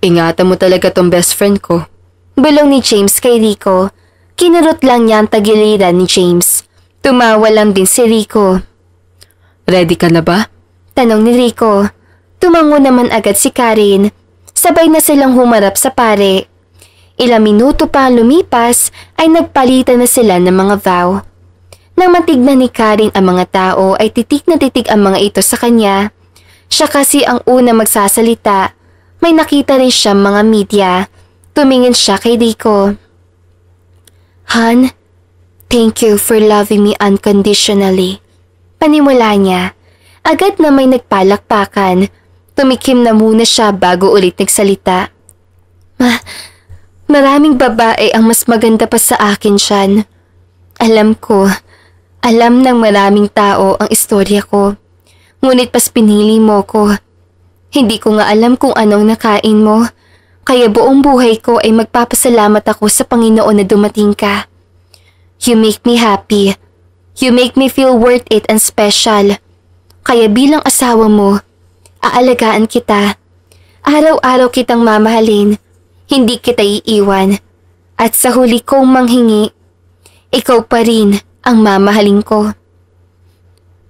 Ingatan mo talaga tong best friend ko. Bulong ni James kay Rico. Kinurot lang niya ang tagiliran ni James. Tumawa lang din si Rico. Ready ka na ba? Tanong ni Rico. Tumango naman agad si Karen. Sabay na silang humarap sa pare. Ilang minuto pa lumipas ay nagpalitan na sila ng mga vow. Nang matignan ni Karen ang mga tao ay titig na titig ang mga ito sa kanya. Siya kasi ang una magsasalita. May nakita rin siyang mga media. Tumingin siya kay Rico. Han, thank you for loving me unconditionally. Panimula niya. Agad na may nagpalakpakan. Tumikim na muna siya bago ulit nagsalita. Maraming babae ang mas maganda pa sa akin, Sean. Alam ko, alam ng maraming tao ang istorya ko. Ngunit pas pinili mo ko. Hindi ko nga alam kung anong nakain mo. Kaya buong buhay ko ay magpapasalamat ako sa Panginoon na dumating ka. You make me happy. You make me feel worth it and special. Kaya bilang asawa mo, aalagaan kita. Araw-araw kitang mamahalin. Hindi kita iiwan. At sa huli kong manghingi, ikaw pa rin ang mamahalin ko.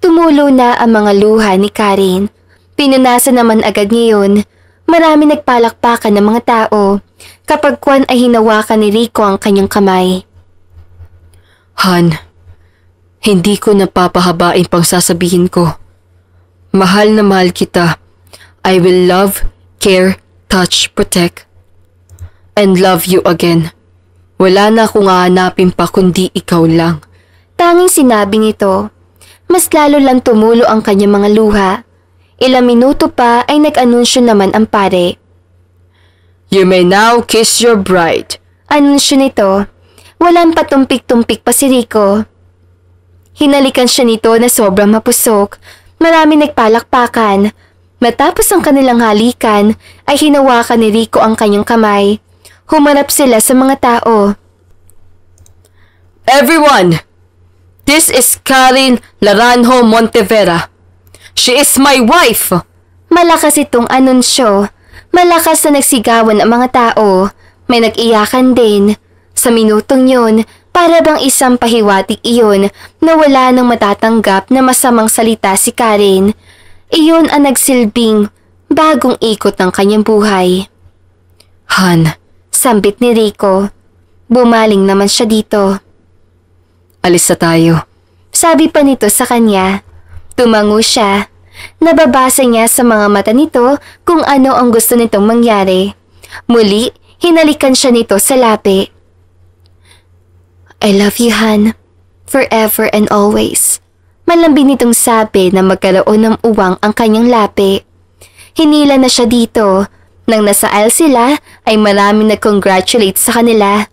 Tumulo na ang mga luha ni Karen. Pinunasan naman agad ngayon. Marami nagpalakpakan ng mga tao kapag Kwan ay hinawakan ni Rico ang kanyang kamay. Han, hindi ko napapahabain pang sasabihin ko. Mahal na mahal kita. I will love, care, touch, protect, and love you again. Wala na akong hahanapin pa kundi ikaw lang. Tanging sinabi nito. Mas lalo lang tumulo ang kanyang mga luha. Ilang minuto pa ay nag-anunsyo naman ang pare. You may now kiss your bride. Anunsyo nito. Walang patumpik-tumpik pa si Rico. Hinalikan siya nito na sobrang mapusok. Marami nagpalakpakan. Matapos ang kanilang halikan ay hinawakan ni Rico ang kanyang kamay. Humarap sila sa mga tao. Everyone! This is Karen Laranjo Montevera. She is my wife! Malakas itong anunsyo. Malakas na nagsigawan ang mga tao. May nag-iyakan din. Sa minutong yun, para bang isang pahiwatig iyon na wala nang matatanggap na masamang salita si Karen. Iyon ang nagsilbing bagong ikot ng kanyang buhay. Han, sambit ni Rico. Bumaling naman siya dito. Alis na tayo. Sabi pa nito sa kanya. Tumango siya. Nababasa niya sa mga mata nito kung ano ang gusto nitong mangyari. Muli, hinalikan siya nito sa labi. I love you, Han. Forever and always. Malambing nitong sabi na magkaroon ng uwang ang kanyang labi. Hinila na siya dito. Nang nasa aisle sila, ay maraming nag-congratulate sa kanila.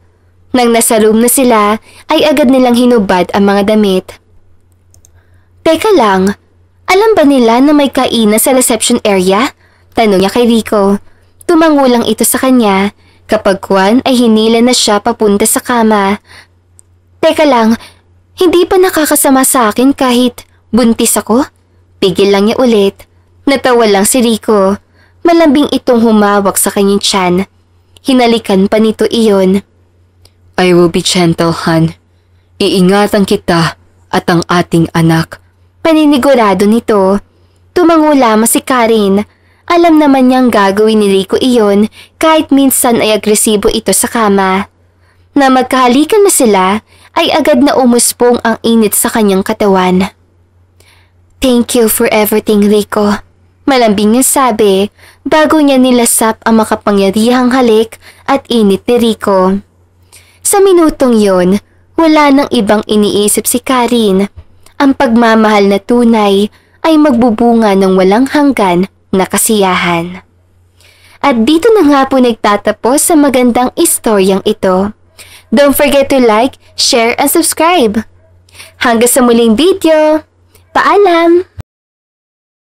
Nang nasa room na sila, ay agad nilang hinubad ang mga damit. Teka lang, alam ba nila na may kainan sa reception area? Tanong niya kay Rico. Tumango lang ito sa kanya. Kapag Kwan ay hinila na siya papunta sa kama. Teka lang, hindi pa nakakasama sa akin kahit buntis ako? Pigil lang niya ulit. Natawa lang si Rico. Malambing itong humawak sa kanyang tiyan. Hinalikan pa nito iyon. I will be gentle, Han. Iingatan kita at ang ating anak. Paninigurado nito. Tumango lamang si Karen. Alam naman niyang gagawin ni Rico iyon kahit minsan ay agresibo ito sa kama. Na magkahalikan na sila ay agad na umuspong ang init sa kanyang katawan. Thank you for everything, Rico. Malambing niyang sabi bago niya nilasap ang makapangyarihang halik at init ni Rico. Sa minutong yon, wala nang ibang iniisip si Karen. Ang pagmamahal na tunay ay magbubunga ng walang hanggan na kasiyahan. At dito na nga po nagtatapos sa magandang istoryang ito. Don't forget to like, share, and subscribe. Hanggang sa muling video. Paalam!